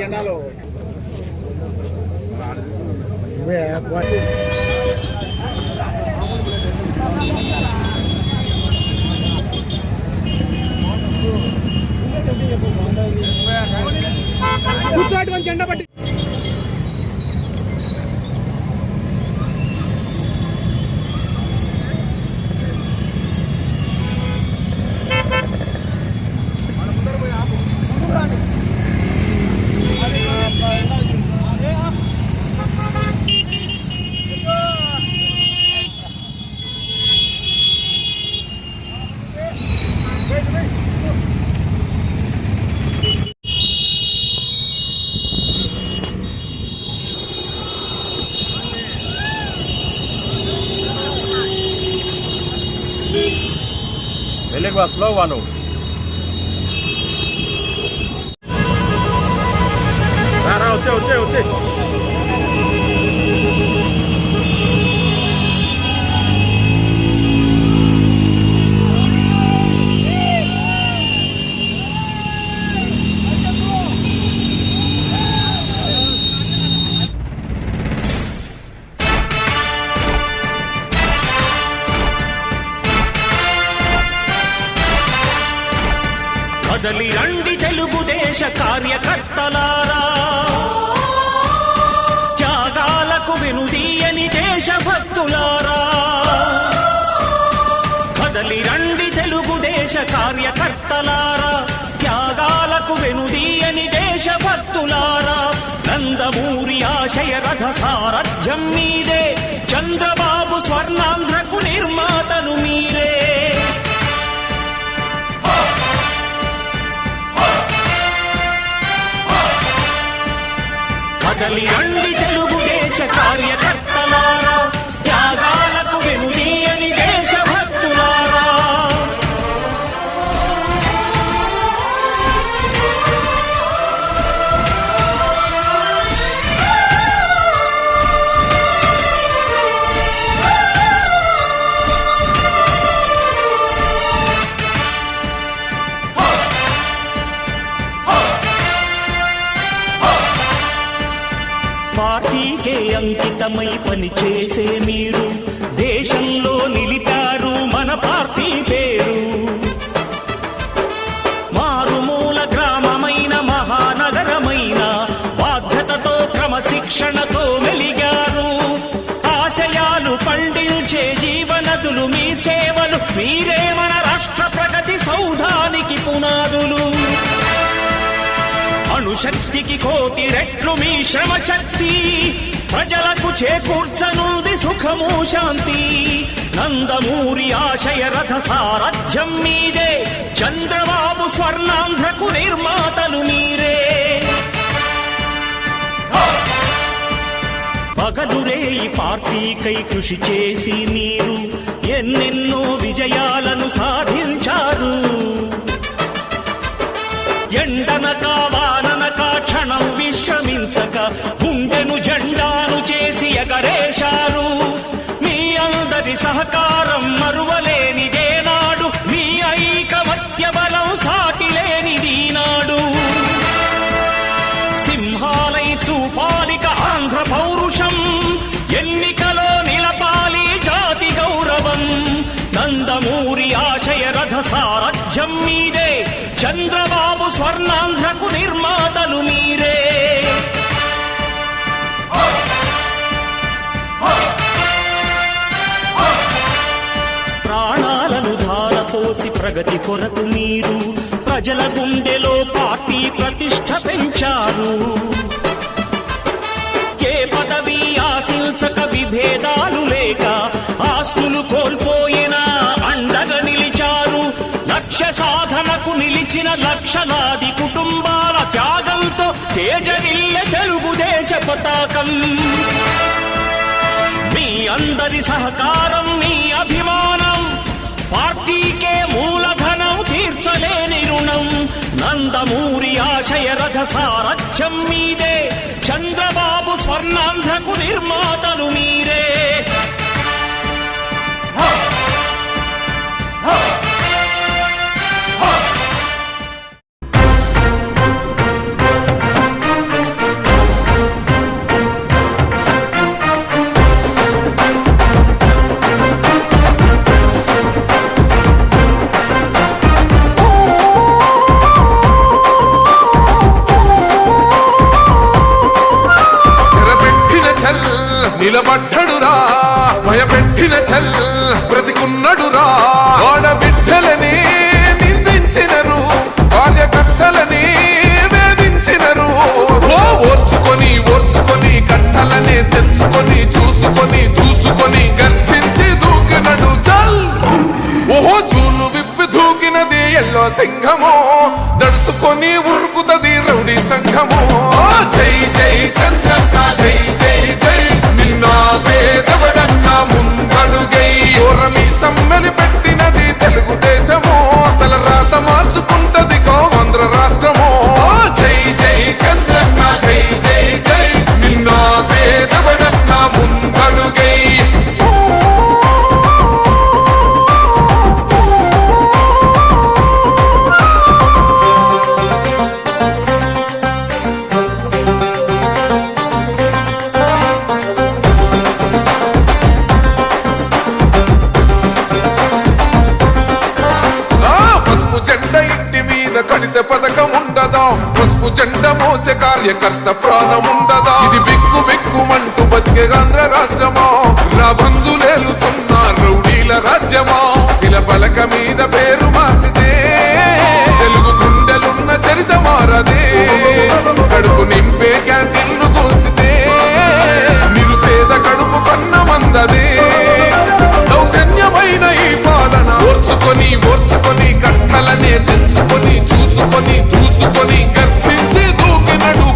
జెండాలో కూర్చోటి జెండా పట్టి slow one. కదలి రండి తెలుగుదేశ కార్యకర్తలారా, త్యాగాలకు వెనుదీయని దేశభక్తులారా. కదలి రండి తెలుగుదేశ కార్యకర్తలారా, త్యాగాలకు వెనుదీయని దేశభక్తులారా. నందమూరి ఆశయ రథ సారథ్యం మీదే, చంద్రబాబు స్వర్ణాంధ్రకు నిర్మాతలు మీరే. కదలి రండి తెలుగుదేశ కార్యకర్తలారా, త్యాగాలకు వెనుదీయని దేశభక్తులారా. పార్టీకే అంకితమై పనిచేసే మీరు దేశంలో నిలిపారు మన పార్టీ పేరు. మారుమూల గ్రామమైన మహానగరమైన బాధ్యతతో క్రమశిక్షణతో మెలిగారు. ఆశయాలు పండించే జీవనదులు మీ సేవలు, మీరే మన రాష్ట్ర ప్రగతి సౌధానికి పునాదులు. అణుశక్తికి కోటి రెట్లు మీ శ్రమ శక్తి, ప్రజలకు చేకూర్చనుంది సుఖము శాంతి. నందమూరి ఆశయ రథ సారథ్యం మీదే, చంద్రబాబు స్వర్ణాంధ్రకు నిర్మాతలు మీరే. పగలురే ఈ పార్టీకై కృషి చేసి మీరు ఎన్నెన్నో విజయాలను సాధించారు. ఎండనక వాననక క్షణం విశ్రమించక గుండెను జెండాను చేసి ఎగరేశారు. మీ అందరి సహకారం మరువలేనిదేనాడు, మీ ఐకమత్య బలం సాటిలేనిదీనాడు. సింహాలై చూపాలిక ఆంధ్ర పౌరుషం, ఎన్నికలో నిలపాలి జాతి గౌరవం. నందమూరి ఆశయ రథ సారథ్యం మీదే, చంద్రబాబు స్వర్ణాంధ్రకు నిర్మాతలు మీరే. ప్రాణాలను ధారపోసి ప్రగతి కొరకు మీరు ప్రజల గుండెలో పార్టీ ప్రతిష్ఠ పెంచారు. ఏ పదవి ఆశించక విభేదాలు లేక ఆస్తులు కోల్పోయినా అండగా నిలిచారు. లక్ష్య సాధనకు నిలిచిన లక్షలాది కుటుంబాల త్యాగంతో తేజరిల్లె తెలుగుదేశ పతాకం. మీ అందరి సహకారం, మీ అభిమానం పార్టీకే మూలధనం, తీర్చలేని రుణం. నందమూరి ఆశయ సారథ్యం మీదే, చంద్రబాబు స్వర్ణాంధ్రకు నిర్మాతలు మీరే. నిలబడ్డడురా భయపెట్టిన చల్ బ్రతికున్నడురా ఆడబిడ్డలని నిందించినరు కార్యకర్తలని వేధించినరు ఓర్చుకొని ఓర్చుకొని కట్టలనే తెంచుకొని చూసుకొని దూసుకొని గర్జించి దూకినడు చల్ ఓహో చూలు విప్పి దూకినది ఎల్లో సింహము దడుసుకొని ఉరుకుతది రౌడీ సంఘము జై జై చంద్రన్న జై జై జై నిన్న పేదవడన్న ముందడుగై ఓరమి సమ్మెలి పెట్టినది తెలుగుదేశము తల రాత మార్చుకుంటది ఆంధ్ర రాష్ట్రము జై జై చంద్రన్న జై జై జై నిన్న పేదవడన్న ముందడుగై కడిత పథకం ఉండదా పసుపు జెండ మోసే కార్యకర్త ప్రాణముండదా ఇది బిక్కు బిక్కుమంటూ బతికే ఆంధ్ర రాష్ట్రమా రా బంధులేలుతున్న రౌడీల రాజ్యమా శిల పలక మీద పేరు మార్చితే తెలుగు గుండెలున్న చరిత మారదే కడుపు నింపే క్యాంటీన్లు కూల్చితే నిరుపేద కడుపు కొన్న మందదే దౌర్జన్యమైన ఈ పాలన ఓర్చుకొని ఓర్చుకొని కట్టలనే తెంచుకొని చూసుకొని దూసుకొని గర్జించి దూకినడు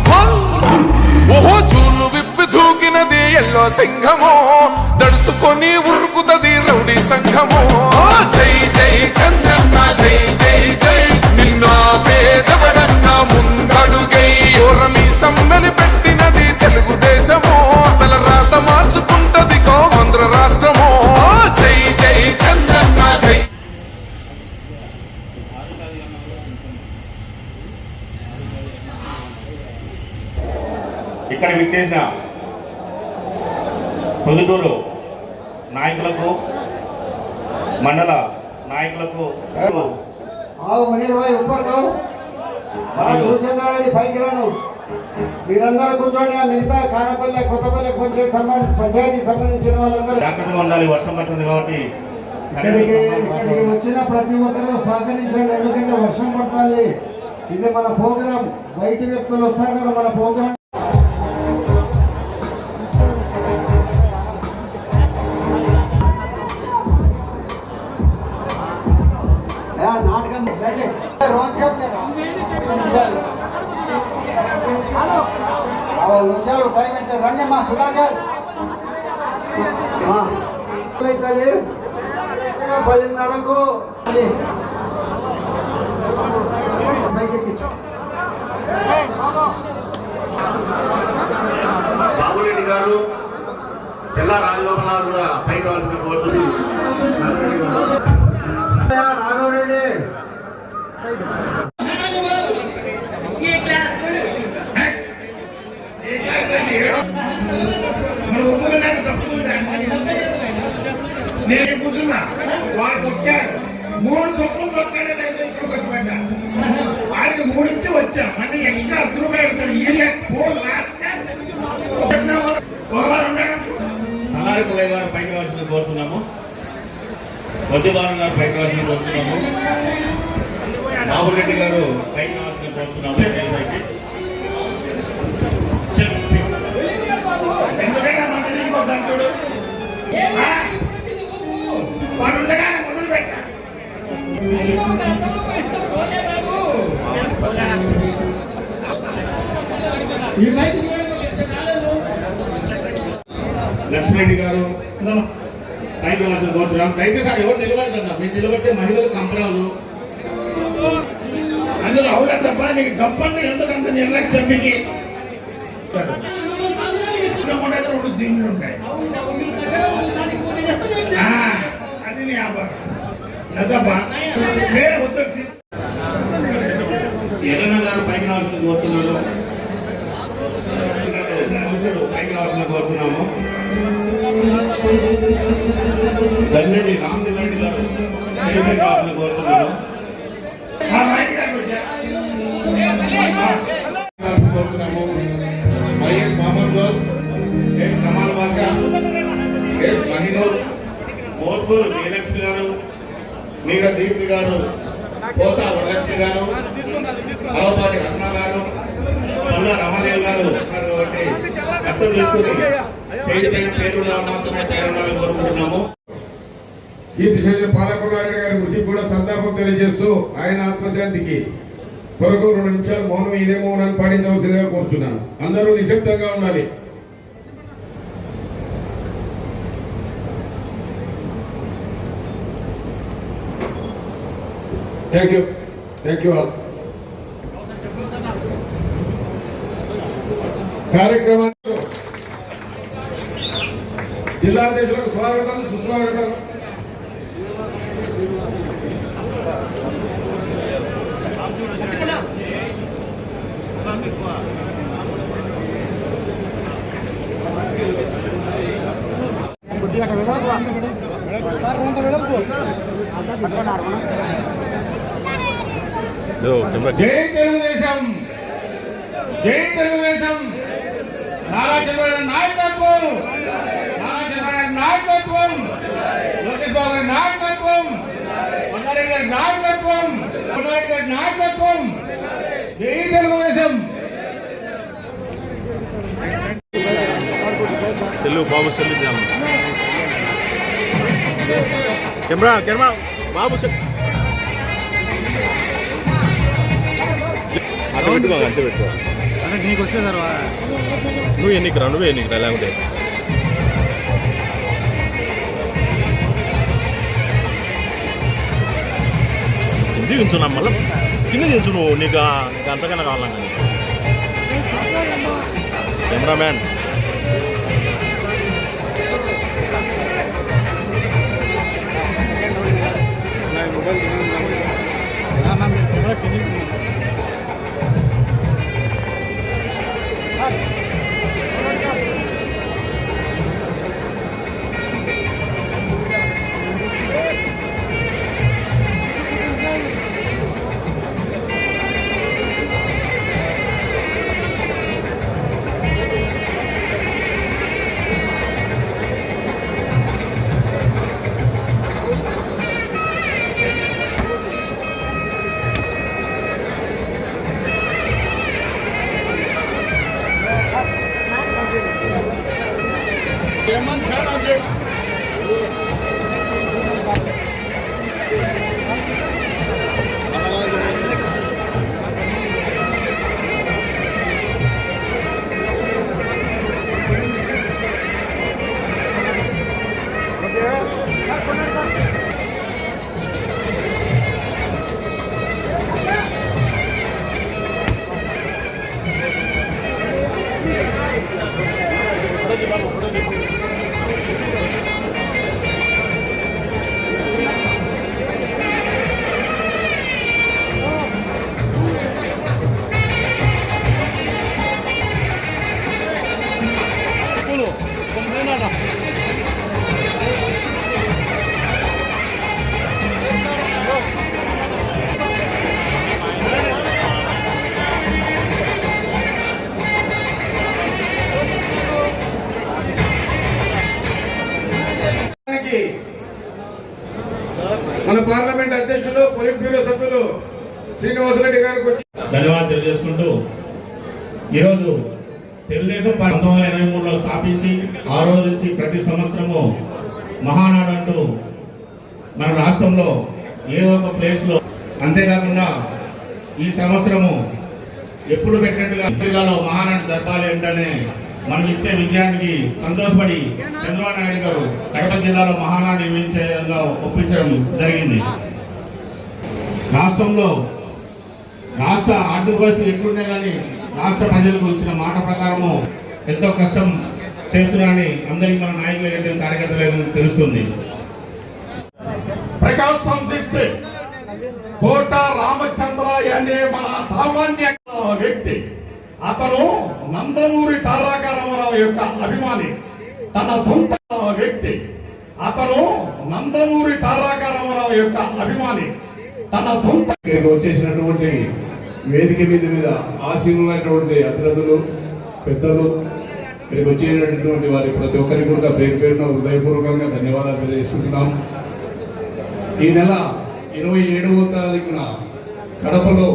ఓహో చూలు విప్పి దూకినది ఎల్లో సింహము దడుసుకొని ఉరుకుతది రౌడీ సంఘము జై జై చంద్రన్న జై జై జై నిన్న పేదవడన్న ముందడుగై ఓరమి సమ్మెలి పెట్టినది తెలుగుదేశము తల రాత మార్చుకుంటది ఆంధ్ర రాష్ట్రము జై జై చంద్రన్న జై ఇక్కడ విచ్చేసిన పొద్దుటూరు నాయకులకు మండల నాయకులకు పైకి రాను మీరందరూ కూర్చోండి. మిగతా కానపల్లె కొత్తపల్లె కొంచెం పంచాయతీకి సంబంధించిన వాళ్ళందరూ జాగ్రత్తగా ఉండాలి. వర్షం పడుతుంది కాబట్టి ఇక్కడికి వచ్చిన ప్రతి ఒక్కరూ సహకరించండి. ఎందుకంటే వర్షం పడుతుంది. ఇది మన ప్రోగ్రాం. బయట వ్యక్తులు వస్తారు కదా మన ప్రోగ్రాం. నాటకం వచ్చారు టైం అంటే రండి మా సుధాకర్ 10:30కు బాబురెడ్డి గారు జిల్లా రాజగోపాల్ కూడా పైకి రావాల్సిన కోరుతుంది. రాఘవరెడ్డి నేను కూర్చున్నా వాడు కొట్టారు 3 తప్పులు కొట్టాడు. పడ్డా వాడికి 3 ఇచ్చి వచ్చా మళ్ళీ ఎక్స్ట్రా రూపాయలు ఈయన ఫోన్ అలాగే కులయ్య గారు పైకి రావాల్సిన కోరుతున్నాము. వద్దుబాబు గారు పైకి రావాల్సిన కోరుతున్నాము. బాబురెడ్డి గారు పైకి రావాల్సిన కోరుతున్నాము. ఎందుకంటే మంత్రి ఇంకోసారి వాడు ఉండగా మొదలు పెట్టా లక్ష్మీరెడ్డి గారు పైకి రావాల్సిన కోరుతున్నాము. దయచేసి ఎవరు నిలబడుతున్నారు. మీరు నిలబడితే మహిళలు కంపరాలు. అందులో అసలు అవునా తప్ప నీకు డబ్బన్ని ఎందుకంత నిర్లక్ష్యం మీకు రెండు దీంట్లు ఉంటాయి అది నీ వ్యాపారం ఎంతప్పా ఎర్రన్న గారు పైకి రావాల్సిన కోరుతున్నాను. పైకి రావాల్సిన కోరుతున్నాము. దండెడ్డి రామచంద్రెడ్డి గారు పైకి రావాల్సిన కోరుతున్నాము. కోరుతున్నాము. Y S Mohammad Dos, S Kamal Basha, S Mahinoor, Mothkur Jayalakshmi గారు, మీర దీప్తి గారు, కోసా వరలక్ష్మి గారు, అలపాటి అరుణ గారు, పల్ల రమదేవ్ గారు కాబట్టి అర్థం చేసుకుని స్టేజ్ పైన పేరు మాత్రమే చేరాలని కోరుకుంటున్నాము. కీర్తిశేష పాలకుమారెడ్డి గారి మృతికి కూడా సంతాపం తెలియజేస్తూ ఆయన ఆత్మశాంతికి కొరకు 2 నిమిషాలు మౌనం ఇదే మౌనాన్ని పాటించవలసిందిగా కోరుచున్నాను. అందరూ నిశ్శబ్దంగా ఉండాలి. Thank you all. కార్యక్రమానికి జిల్లా అధ్యక్షులకు స్వాగతం, సుస్వాగతం. జై తెలుగుదేశం, జై తెలుగుదేశం. నారా చంద్రబాబు నాయకత్వం, నారా చంద్రబాబు నాయకత్వం, లోకేష్ బాబు గారి నాయకత్వం, కొండారెడ్డి గారి నాయకత్వం, కొండారెడ్డి గారి నాయకత్వం. జై తెలుగుదేశం. చెల్లు బాబు చెల్లు కెమెరా కెమెరా బాబు అటు పెట్టుకో, అటు పెట్టుకో. నీకు వచ్చే తర్వాత నువ్వు ఎన్నికరా లేకుంటే కింది దించున్నా మళ్ళీ కింద దించు నువ్వు. నీకు అంతకన్నా కావాలన్నా కెమెరామ్యాన్. మన పార్లమెంట్ అధ్యక్షులు పొలిట్ బ్యూరో సభ్యులు శ్రీనివాసరెడ్డి గారికి వచ్చి ధన్యవాదాలు తెలియజేసుకుంటూ ఈరోజు తెలుగుదేశం 1983లో స్థాపించి ఆ రోజు నుంచి ప్రతి సంవత్సరము మహానాడు అంటూ మన రాష్ట్రంలో ఏదో ఒక ప్లేస్లో, అంతేకాకుండా ఈ సంవత్సరము ఎప్పుడు పెట్టినట్టుగా జిల్లాలో మహానాడు జరపాలి అంటే మనం ఇచ్చే విజయానికి సంతోషపడి చంద్రబాబు నాయుడు గారు కడప జిల్లాలో మహానాడు నిర్మించే విధంగా ఒప్పించడం జరిగింది. రాష్ట్రంలో రాష్ట్ర ఆర్థిక పరిస్థితి ఎక్కడున్నా కానీ రాష్ట్ర ప్రజలకు ఇచ్చిన మాట ప్రకారము ఎంతో కష్టం చేస్తున్నారని అందరికీ మన నాయకులు ఏదైతే కార్యకర్తలు ఏదైతే తెలుస్తుంది. ప్రకాశం డిస్ట్రిక్ట్ కోట రామచంద్రయ్య అనే మన సామాన్య వ్యక్తి. అతను నందమూరి తారక రామారావు యొక్క అభిమాని. తన సొంత వ్యక్తి. అతను నందమూరి తారక రామారావు యొక్క అభిమాని. తన సొంత ఇక్కడికి వచ్చేసినటువంటి వేదిక మీద ఆశీనులైనటువంటి అతిథులు, పెద్దలు, ఇక్కడికి వచ్చేటటువంటి వారి ప్రతి ఒక్కరికి కూడా పేరు పేరున హృదయపూర్వకంగా ధన్యవాదాలు తెలియజేసుకుంటున్నాం. ఈ నెల 27వ తారీఖున కడపలో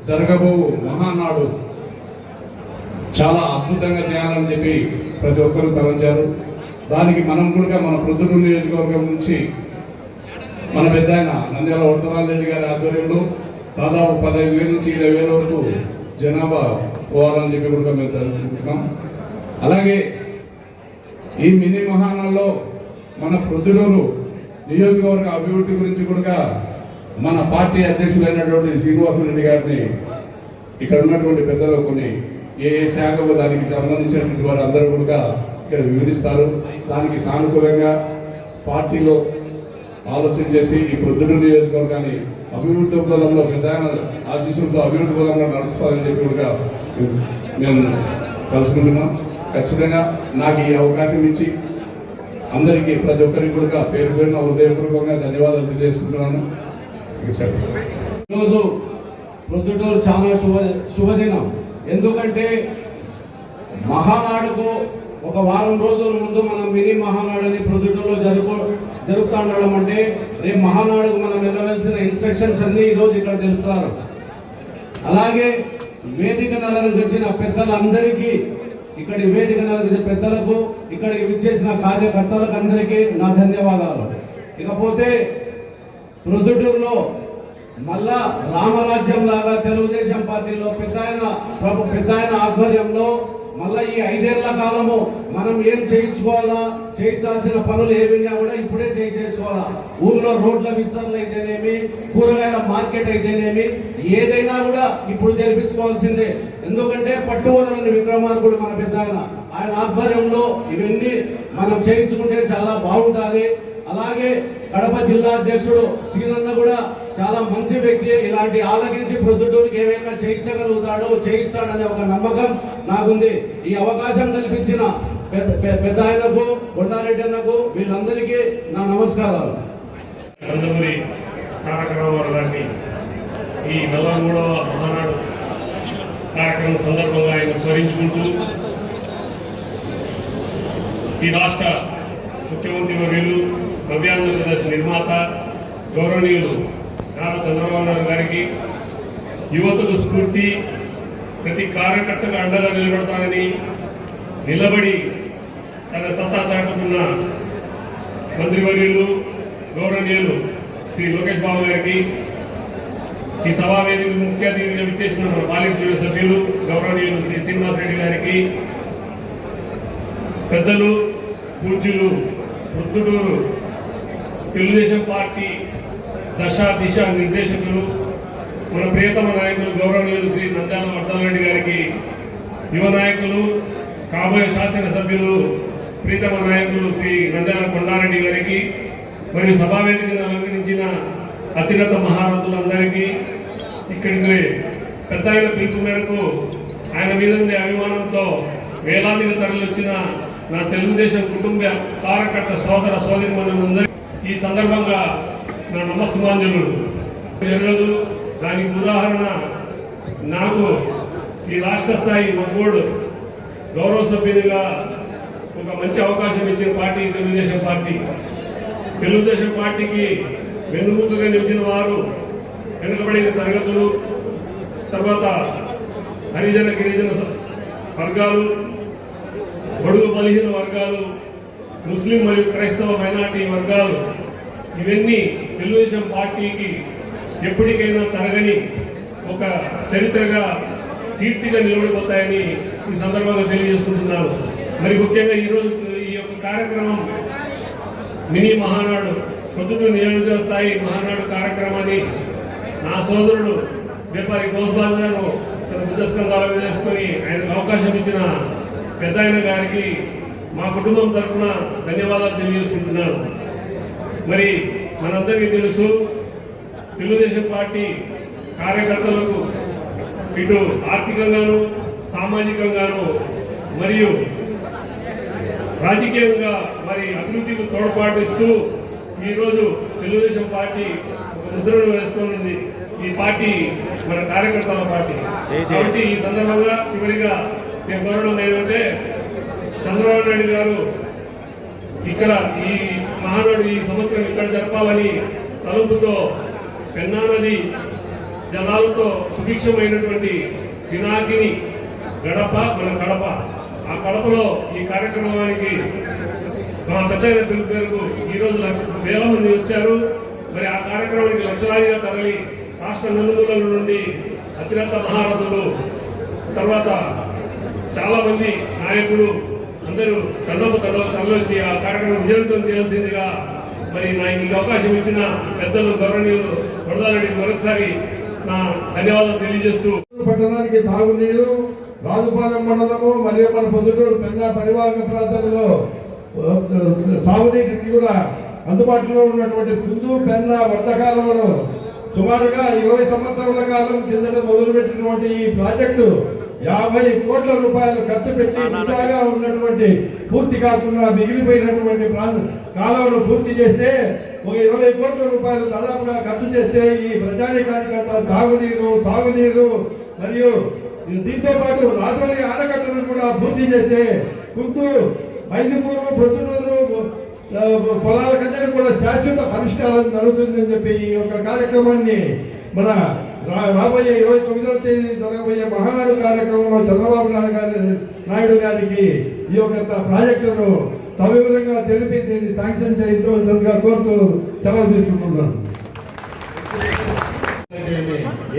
జరగబో మహానాడు చాలా అద్భుతంగా చేయాలని చెప్పి ప్రతి ఒక్కరూ తలంచారు. దానికి మనం కూడా మన ప్రొద్దుటూరు నియోజకవర్గం నుంచి మన పెద్ద ఆయన నంద్యాల వరదరాజు రెడ్డి గారి ఆధ్వర్యంలో దాదాపు 15,000 నుంచి 20,000 వరకు జనాభా పోవాలని చెప్పి కూడా మేము జరుపుకుంటున్నాం. అలాగే ఈ మినీ మహానాల్లో మన ప్రొద్దుటూరు నియోజకవర్గ అభివృద్ధి గురించి కూడా మన పార్టీ అధ్యక్షులైనటువంటి శ్రీనివాసరెడ్డి గారిని ఇక్కడ ఉన్నటువంటి పెద్దలు కొన్ని ఏ శాఖకు దానికి సంబంధించినటువంటి వారు అందరూ కూడా ఇక్కడ వివరిస్తారు. దానికి సానుకూలంగా పార్టీలో ఆలోచన చేసి ఈ ప్రొద్దుటూరు నియోజకవర్గాన్ని అభివృద్ధి బలంలో పెద్ద ఆశీస్సులతో అభివృద్ధి బలంలో నడుస్తారని చెప్పి కూడా మేము కలుసుకుంటున్నాం. ఖచ్చితంగా నాకు ఈ అవకాశం ఇచ్చి అందరికీ ప్రతి ఒక్కరికి కూడా పేరు పేరున హృదయపూర్వకంగా ధన్యవాదాలు తెలియజేసుకుంటున్నాను. ఈరోజు ప్రొద్దుటూరు చాలా శుభదినం. ఎందుకంటే మహానాడుకు ఒక వారం రోజుల ముందు మనం మినీ మహానాడుని ప్రొద్దుటూరులో జరుపుతా ఉండడం అంటే రేపు మహానాడుకు మనం వెళ్ళవలసిన ఇన్స్ట్రక్షన్స్ అన్ని ఈరోజు ఇక్కడ తెలుపుతారు. అలాగే వేదిక నలగొచ్చిన పెద్దలందరికీ, ఇక్కడి వేదిక నలగొచ్చిన పెద్దలకు, ఇక్కడికి విచ్చేసిన కార్యకర్తలకు అందరికీ నా ధన్యవాదాలు. ఇకపోతే ప్రొద్దుటూరులో మళ్ళా రామరాజ్యం లాగా తెలుగుదేశం పార్టీలో పెద్ద ఆయన ఆధ్వర్యంలో మళ్ళా ఈ 5 ఏళ్ల కాలము మనం ఏం చేయించుకోవాలా, చేయించాల్సిన పనులు ఏమైనా కూడా ఇప్పుడే చేసుకోవాలా. ఊర్లో రోడ్ల విస్తరణ అయితేనేమి, కూరగాయల మార్కెట్ అయితేనేమి, ఏదైనా కూడా ఇప్పుడు జరిపించుకోవాల్సిందే. ఎందుకంటే పట్టువదలని విక్రమార్కుడు మన పెద్ద ఆయన ఆధ్వర్యంలో ఇవన్నీ మనం చేయించుకుంటే చాలా బాగుంటుంది. అలాగే కడప జిల్లా అధ్యక్షుడు సీనన్న కూడా చాలా మంచి వ్యక్తి. ఇలాంటి ఆలకించి ప్రొద్దుటూరుకి ఏమైనా చేయించగలుగుతాడో చేయిస్తాడనే ఒక నమ్మకం నాకుంది. ఈ అవకాశం కల్పించిన పెద్ద ఆయనకు, కొండారెడ్డి అన్నకు, వీళ్ళందరికీ నా నమస్కారాలు. నందమూరి తారక రామారావు గారిని ఈ 43వ మహానాడు కార్యక్రమం సందర్భంగా ఆయన స్మరించుకుంటూ ఈ రాష్ట్ర ముఖ్యమంత్రి వర్యులు, నవ్యాంధ్రప్రదేశ్ నిర్మాత గౌరవనీయులు నారా చంద్రబాబు నాయుడు గారికి యువతకు స్ఫూర్తి, ప్రతి కార్యకర్తకు అండగా నిలబడతానని నిలబడి తన సత్తా చాటుకున్న మంత్రివర్యులు గౌరవనీయులు శ్రీ లోకేష్ బాబు గారికి, ఈ సభావేదిక ముఖ్య అతిథిగా విచ్చేసిన మన పార్లమెంట్ బ్యూరో సభ్యులు గౌరవనీయులు శ్రీ శ్రీనివాస్ రెడ్డి గారికి, పెద్దలు పూజ్యులు ప్రొద్దుటూరు తెలుగుదేశం పార్టీ దిశ నిర్దేశకులు మన ప్రియతమ నాయకులు గౌరవనీయులు శ్రీ నంద్యాల వరదరాజు గారికి, యువ నాయకులు కాబోయే శాసనసభ్యులు ప్రియతమ నాయకులు శ్రీ నంద్యాల కొండారెడ్డి గారికి, మరియు సభావేదికను అలంకరించిన అతిరథ మహారథులందరికీ, ఇక్కడికి పెద్ద ఆయన పిలుపు మేరకు ఆయన మీద ఉండే అభిమానంతో వేలాదిగా తరలివచ్చిన నా తెలుగుదేశం కుటుంబ కార్యకర్త సోదర సోదరిమణులందరికీ ఈ సందర్భంగా నా నమస్సుమాంజలు జరగదు. దానికి ఉదాహరణ నాకు ఈ రాష్ట్ర స్థాయి ఒంగోడు గౌరవ సభ్యునిగా ఒక మంచి అవకాశం ఇచ్చిన పార్టీ తెలుగుదేశం పార్టీ. తెలుగుదేశం పార్టీకి వెన్నుముకగా నిలిచిన వారు వెనుకబడిన తరగతులు, తర్వాత హరిజన గిరిజన వర్గాలు, బడుగు బలహీన వర్గాలు, ముస్లిం మరియు క్రైస్తవ మైనార్టీ వర్గాలు, ఇవన్నీ తెలుగుదేశం పార్టీకి ఎప్పటికైనా తరగని ఒక చరిత్రగా, కీర్తిగా నిలబడిపోతాయని ఈ సందర్భంగా తెలియజేసుకుంటున్నాను. మరి ముఖ్యంగా ఈరోజు ఈ యొక్క కార్యక్రమం మినీ మహానాడు, ప్రొద్దుటూరు నియోజకవర్గ స్థాయి మహానాడు కార్యక్రమాన్ని నా సోదరుడు వ్యాపారి కోస్బాల్ గారు తన బుద్ధస్కంధాలు చేసుకొని ఆయనకు అవకాశం ఇచ్చిన పెద్ద ఆయన గారికి మా కుటుంబం తరఫున ధన్యవాదాలు తెలియజేసుకుంటున్నాను. మరి మనందరికీ తెలుసు, తెలుగుదేశం పార్టీ కార్యకర్తలకు ఇటు ఆర్థికంగాను, సామాజికంగాను మరియు రాజకీయంగా మరి అభివృద్ధికి తోడ్పాటిస్తూ ఈరోజు తెలుగుదేశం పార్టీ ఒక ముద్రను వేసుకుని ఈ పార్టీ మన కార్యకర్తల పార్టీ. కాబట్టి ఈ సందర్భంగా చివరిగా నేను కోరడం ఏంటంటే, చంద్రబాబు నాయుడు గారు ఇక్కడ ఈ మహానాడు ఈ సంవత్సరం ఇక్కడ జరపాలని తలుపుతో పెన్నా నది జలాలతో సుభిక్షమైనటువంటి పినాకిని గడప మన కడప, ఆ కడపలో ఈ కార్యక్రమానికి మా పెద్ద పిలుపు పేరుకు ఈరోజు వేల మంది వచ్చారు. మరి ఆ కార్యక్రమానికి లక్షలాదిగా తరలి రాష్ట్ర నలుమూలల నుండి అతిరథ మహారథులు, తర్వాత చాలా మంది నాయకులు అందరూ తరలివచ్చి ఆ కార్యక్రమం విజయవంతం చేయాల్సిందిగా మరి నాకు అవకాశం ఇచ్చిన పెద్దలు గౌరవనీయులు వరదారెడ్డికి మరొకసారి నా ధన్యవాదాలు తెలియజేస్తూ, పట్టణానికి తాగునీరు రాజుపాలెం మండలము మరియు మన పొద్దుటూరు పెన్నా పరివాహక ప్రాంతంలో తాగునీటికి కూడా అందుబాటులో ఉన్నటువంటి పుంజు పెన్నా వర్ధకాలంలో సుమారుగా 20 సంవత్సరాల కాలం కిందట మొదలుపెట్టినటువంటి ఈ ప్రాజెక్టు 50 కోట్ల రూపాయలు ఖర్చు పెట్టి వృధాగా ఉన్నటువంటి పూర్తి కాకుండా మిగిలిపోయినటువంటి కాలువను పూర్తి చేస్తే ఒక 20 కోట్ల రూపాయలు దాదాపుగా ఖర్చు చేస్తే ఈ ప్రజానీకానికి తాగునీరు, సాగునీరు మరియు దీంతో పాటు రాజోలి ఆనకట్టను కూడా పూర్తి చేస్తే కుంటూ మైదుకూరు, ప్రొద్దుటూరు పొలాల కంటే కూడా శాశ్వత పరిష్కారం జరుగుతుందని చెప్పి ఈ యొక్క కార్యక్రమాన్ని మన రాబోయే 29వ తేదీ జరగబోయే మహానాడు కార్యక్రమంలో చంద్రబాబు నాయుడు గారికి ఈ యొక్క ప్రాజెక్టును సవివరంగా తెలిపి దీన్ని శాంక్షన్ చేయించవలసిందిగా కోరుతూ సెలవు తీసుకుంటున్నాను.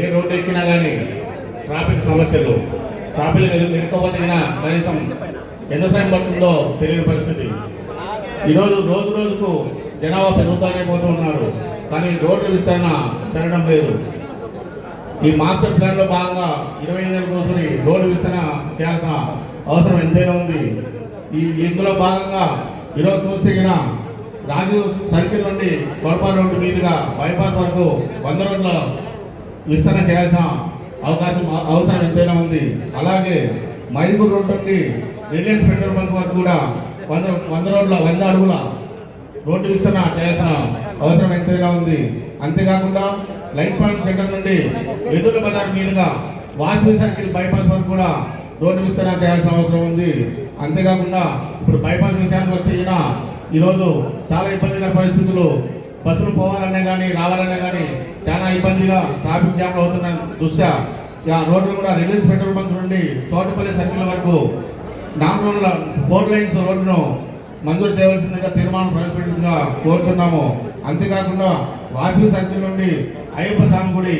ఏ రోడ్డు ఎక్కినా కానీ ట్రాఫిక్ సమస్యలు, ట్రాఫిక్ ఇరుక్కపోతే కనీసం ఎంత సమయం పడుతుందో తెలియని పరిస్థితి. ఈరోజు రోజు రోజుకు జనాభా పెరుగుతూనే పోతూ ఉన్నారు, కానీ రోడ్ల విస్తరణ జరగడం లేదు. ఈ మాస్టర్ ప్లాన్ లో భాగంగా 25,000 కోసం రోడ్డు విస్తరణ చేయాల్సిన అవసరం ఎంతైనా ఉంది. ఇందులో భాగంగా ఈరోజు చూస్తే రాజు సర్కిల్ నుండి కొడప రోడ్డు మీదుగా బైపాస్ వరకు 100 రోడ్ల విస్తరణ చేయాల్సిన అవసరం ఎంతైనా ఉంది. అలాగే మైదుకూరు రోడ్డు నుండి రిలయన్స్ పెట్రోల్ బంక్ వరకు కూడా 100 అడుగుల రోడ్డు విస్తరణ చేయాల్సిన అవసరం ఎంతైనా ఉంది. అంతేకాకుండా లైట్ పాయింట్ సెంటర్ నుండి వెదుల బజార్ మీదుగా వాసవి సర్కిల్ బైపాస్ వరకు కూడా రోడ్డు విస్తరణ చేయాల్సిన అవసరం ఉంది. అంతేకాకుండా ఇప్పుడు బైపాస్ విషయానికి వస్తే ఈరోజు చాలా ఇబ్బందిగా పరిస్థితులు, బస్సులు పోవాలనే కానీ రావాలనే కానీ చాలా ఇబ్బందిగా ట్రాఫిక్ జామ్లు అవుతున్న దృష్ట్యా రోడ్లు కూడా రిలయన్స్ పెట్రోల్ బంక్ నుండి చోటుపల్లి సర్కిల్ వరకు 4 లైన్స్ రోడ్డును మంజూరు చేయవలసిందిగా తీర్మానం ప్రవేశపెట్టినట్టుగా కోరుతున్నాము. అంతేకాకుండా వాసవి సర్కిల్ నుండి అయ్యప్ప స్వామి గుడి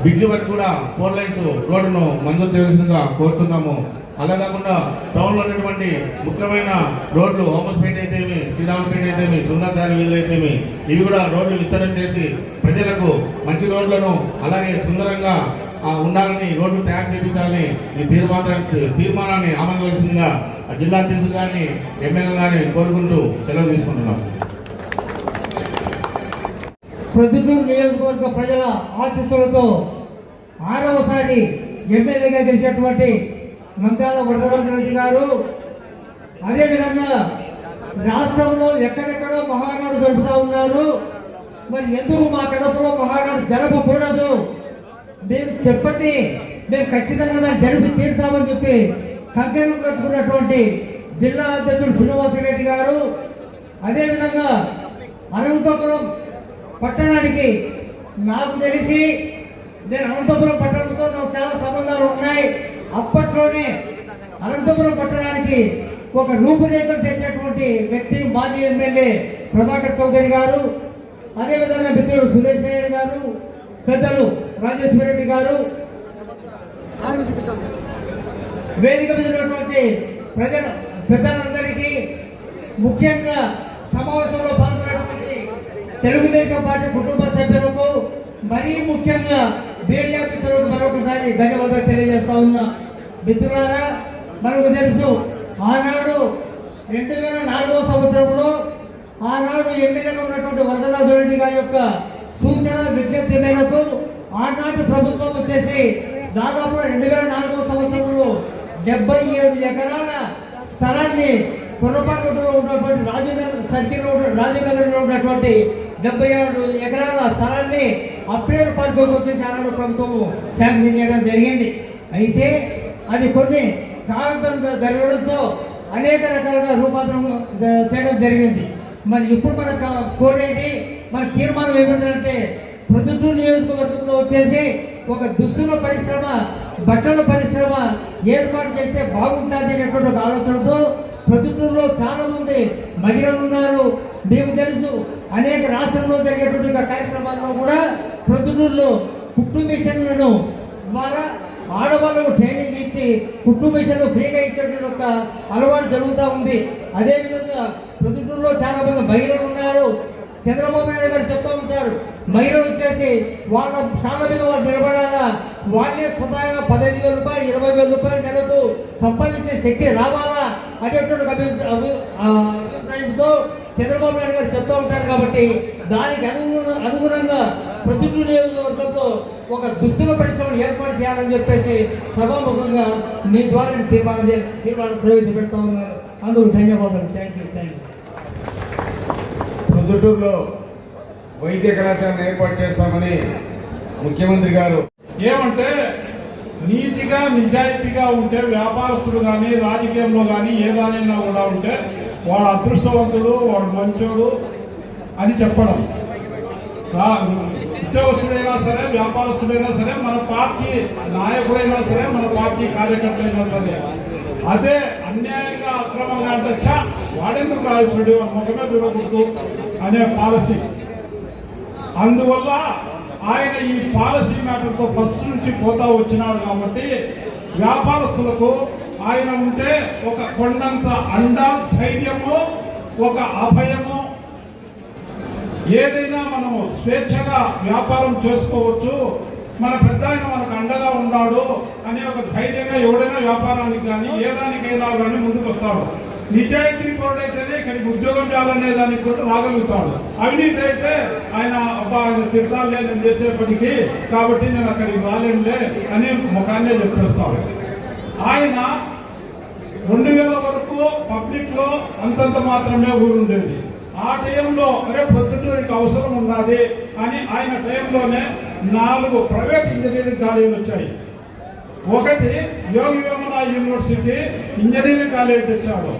బ్రిడ్జి వరకు కూడా 4 లైన్స్ రోడ్డును మంజూరు చేయవలసిందిగా కోరుతున్నాము. అలా కాకుండా టౌన్లో ఉన్నటువంటి ముఖ్యమైన రోడ్లు హోమస్పేట అయితేమి, శ్రీరామపేట అయితేమి, సుందరచారి వీధులు అయితేమి, ఇవి కూడా రోడ్లు విస్తరణ చేసి ప్రజలకు మంచి రోడ్లను అలాగే సుందరంగా ఉండాలని, రోడ్లు తయారు చేయించాలని ఈ తీర్మానాన్ని ఆమోదించవలసిందిగా జిల్లా అధ్యక్షులు గారిని, ఎమ్మెల్యే గారిని కోరుకుంటూ సెలవు తీసుకుంటున్నాం. ప్రొద్దుటూరు నియోజకవర్గ ప్రజల ఆశీస్సులతో 6వసారి ఎమ్మెల్యేగా గెలిచినటువంటి నంద్యాల వరదరాజరెడ్డి గారు, అదేవిధంగా రాష్ట్రంలో ఎక్కడెక్కడో మహానాడు జరుపుతూ ఉన్నారు. మరి ఎందుకు మా కడపలో మహానాడు జరపకూడదు, మేము చెప్పండి, మేము ఖచ్చితంగా దాన్ని జరిపి తీరుతామని చెప్పి కంకణం కట్టుకున్నటువంటి జిల్లా అధ్యక్షుడు శ్రీనివాసరెడ్డి గారు, అదేవిధంగా అనంతపురం పట్టణానికి నాకు తెలిసి నేను అనంతపురం పట్టణంతో నాకు చాలా సంబంధాలు ఉన్నాయి. అప్పట్లోనే అనంతపురం పట్టణానికి ఒక రూపురేఖలు తెచ్చినటువంటి వ్యక్తి మాజీ ఎమ్మెల్యే ప్రభాకర్ చౌదరి గారు, అదేవిధంగా మిత్రులు సురేష్ రెడ్డి గారు, పెద్దలు రాజేశ్వర రెడ్డి గారు, వేదిక మీద ఉన్నటువంటి పెద్దలందరికీ, ముఖ్యంగా సమావేశంలో పాల్గొన్నటువంటి తెలుగుదేశం పార్టీ కుటుంబ సభ్యులకు, మరీ ముఖ్యంగా మీడియా మిత్రులకు మరొకసారి ధన్యవాదాలు తెలియజేస్తా ఉన్నా. మిత్రులారా, మనకు తెలుసు ఆనాడు 2004వ సంవత్సరంలో ఆనాడు ఎమ్మెల్యేగా ఉన్నటువంటి వరదరాజు రెడ్డి గారి యొక్క సూచన విజ్ఞప్తి మేరకు ఆనాటి ప్రభుత్వం వచ్చేసి దాదాపు 2004వ సంవత్సరంలో 77 ఎకరాల స్థలాన్ని కొనపాటులో ఉన్నటువంటి రాజనగర్ సర్కిల్లో రాజనగర్లో ఉన్నటువంటి 77 ఎకరాల స్థలాన్ని అప్రేల్ పార్కులకు వచ్చేసి ఆనాడు ప్రభుత్వం శాంక్షన్ చేయడం జరిగింది. అయితే అది కొన్ని కారణాలు జరగడంతో అనేక రకాలుగా రూపాంతరం చేయడం జరిగింది. మరి ఇప్పుడు మన కోరేది మన తీర్మానం ఏమిటంటే ప్రొద్దుటూరు నియోజకవర్గంలో వచ్చేసి ఒక దుస్తుల పరిశ్రమ, బట్టల పరిశ్రమ ఏర్పాటు చేస్తే బాగుంటుంది అనేటువంటి ఒక ఆలోచనతో ప్రొద్దుటూరులో చాలా మంది మహిళలు ఉన్నారు. మీకు తెలుసు అనేక రాష్ట్రంలో జరిగేటువంటి కార్యక్రమాల్లో కూడా ప్రొద్దుటూరులో కుట్టు మిషన్లను ద్వారా ఆడవాళ్ళకు ట్రైనింగ్ ఇచ్చి కుట్టు మిషన్లు ఫ్రీగా ఇచ్చేటువంటి ఒక అలవాటు జరుగుతూ ఉంది. అదేవిధంగా ప్రొద్దుటూరులో చాలా మంది మహిళలు ఉన్నారు. చంద్రబాబు నాయుడు గారు చెప్తూ ఉంటారు, మహిళలు వచ్చేసి వాళ్ళ కాళ్ళ మీద వాళ్ళు నిలబడాలా, వాళ్ళే స్వతహాగా 15,000 రూపాయలు 20,000 రూపాయలు నెలకు సంపాదించే శక్తి రావాలా అనేటువంటి అభిప్రాయంతో చంద్రబాబు నాయుడు గారు చెప్తూ ఉంటారు. కాబట్టి దానికి అనుగుణంగా ప్రొద్దుటూరు నియోజకవర్గంలో ఒక దుస్తుల పరిశ్రమను ఏర్పాటు చేయాలని చెప్పేసి సభాముఖంగా మీ ద్వారా తీర్మానం ప్రవేశపెడతా ఉన్నారు. అందుకు ధన్యవాదాలు. Thank you. ప్రొద్దుటూరులో వైద్య కళాశాలను ఏర్పాటు చేస్తామని ముఖ్యమంత్రి గారు ఏమంటే నీతిగా నిజాయితీగా ఉంటే వ్యాపారస్తుడు కానీ రాజకీయంలో కానీ ఏదానైనా కూడా ఉంటే వాడు అదృష్టవంతుడు, వాడు మంచోడు అని చెప్పడం. ఉద్యోగస్తుడైనా సరే, వ్యాపారస్తుడైనా సరే, మన పార్టీ నాయకుడైనా సరే, మన పార్టీ కార్యకర్త అయినా సరే, అదే అన్యాయంగా అక్రమంగా అంటే వాడెందుకు రాజేశ్వరుడు ముఖమే చూడకూడదు అనే పాలసీ. అందువల్ల ఆయన ఈ పాలసీ మ్యాటర్తో ఫస్ట్ నుంచి పోతా వచ్చినాడు. కాబట్టి వ్యాపారస్తులకు ఆయన ఉంటే ఒక కొండంత అండా, ధైర్యము, ఒక అభయము, ఏదైనా మనము స్వేచ్ఛగా వ్యాపారం చేసుకోవచ్చు, మన పెద్ద ఆయన మనకు అండగా ఉన్నాడు అనే ఒక ధైర్యంగా ఎవడైనా వ్యాపారానికి కానీ ఏ దానికైనా కానీ ముందుకు వస్తాడు. నిజాయితీ పరుడైతేనే ఇక్కడికి ఉద్యోగం చేయాలనే దానికి కూడా రాగలుగుతాడు. అవినీతి అయితే ఆయన ఆయన తిడతాను నేను చేసేప్పటికీ, కాబట్టి నేను అక్కడికి రాలేనులే అని ముఖాన్నే చెప్పేస్తాడు. ఆయన 2000 వరకు పబ్లిక్ లో అంతంత మాత్రమే ఊరుండేది. ఆ టైంలో ప్రొద్దుటూరికి అవసరం ఉన్నది అని ఆయన టైంలోనే 4 ప్రైవేట్ ఇంజనీరింగ్ కాలేజీలు వచ్చాయి. ఒకటి Yogi Vemana university engineering college తెచ్చాడు,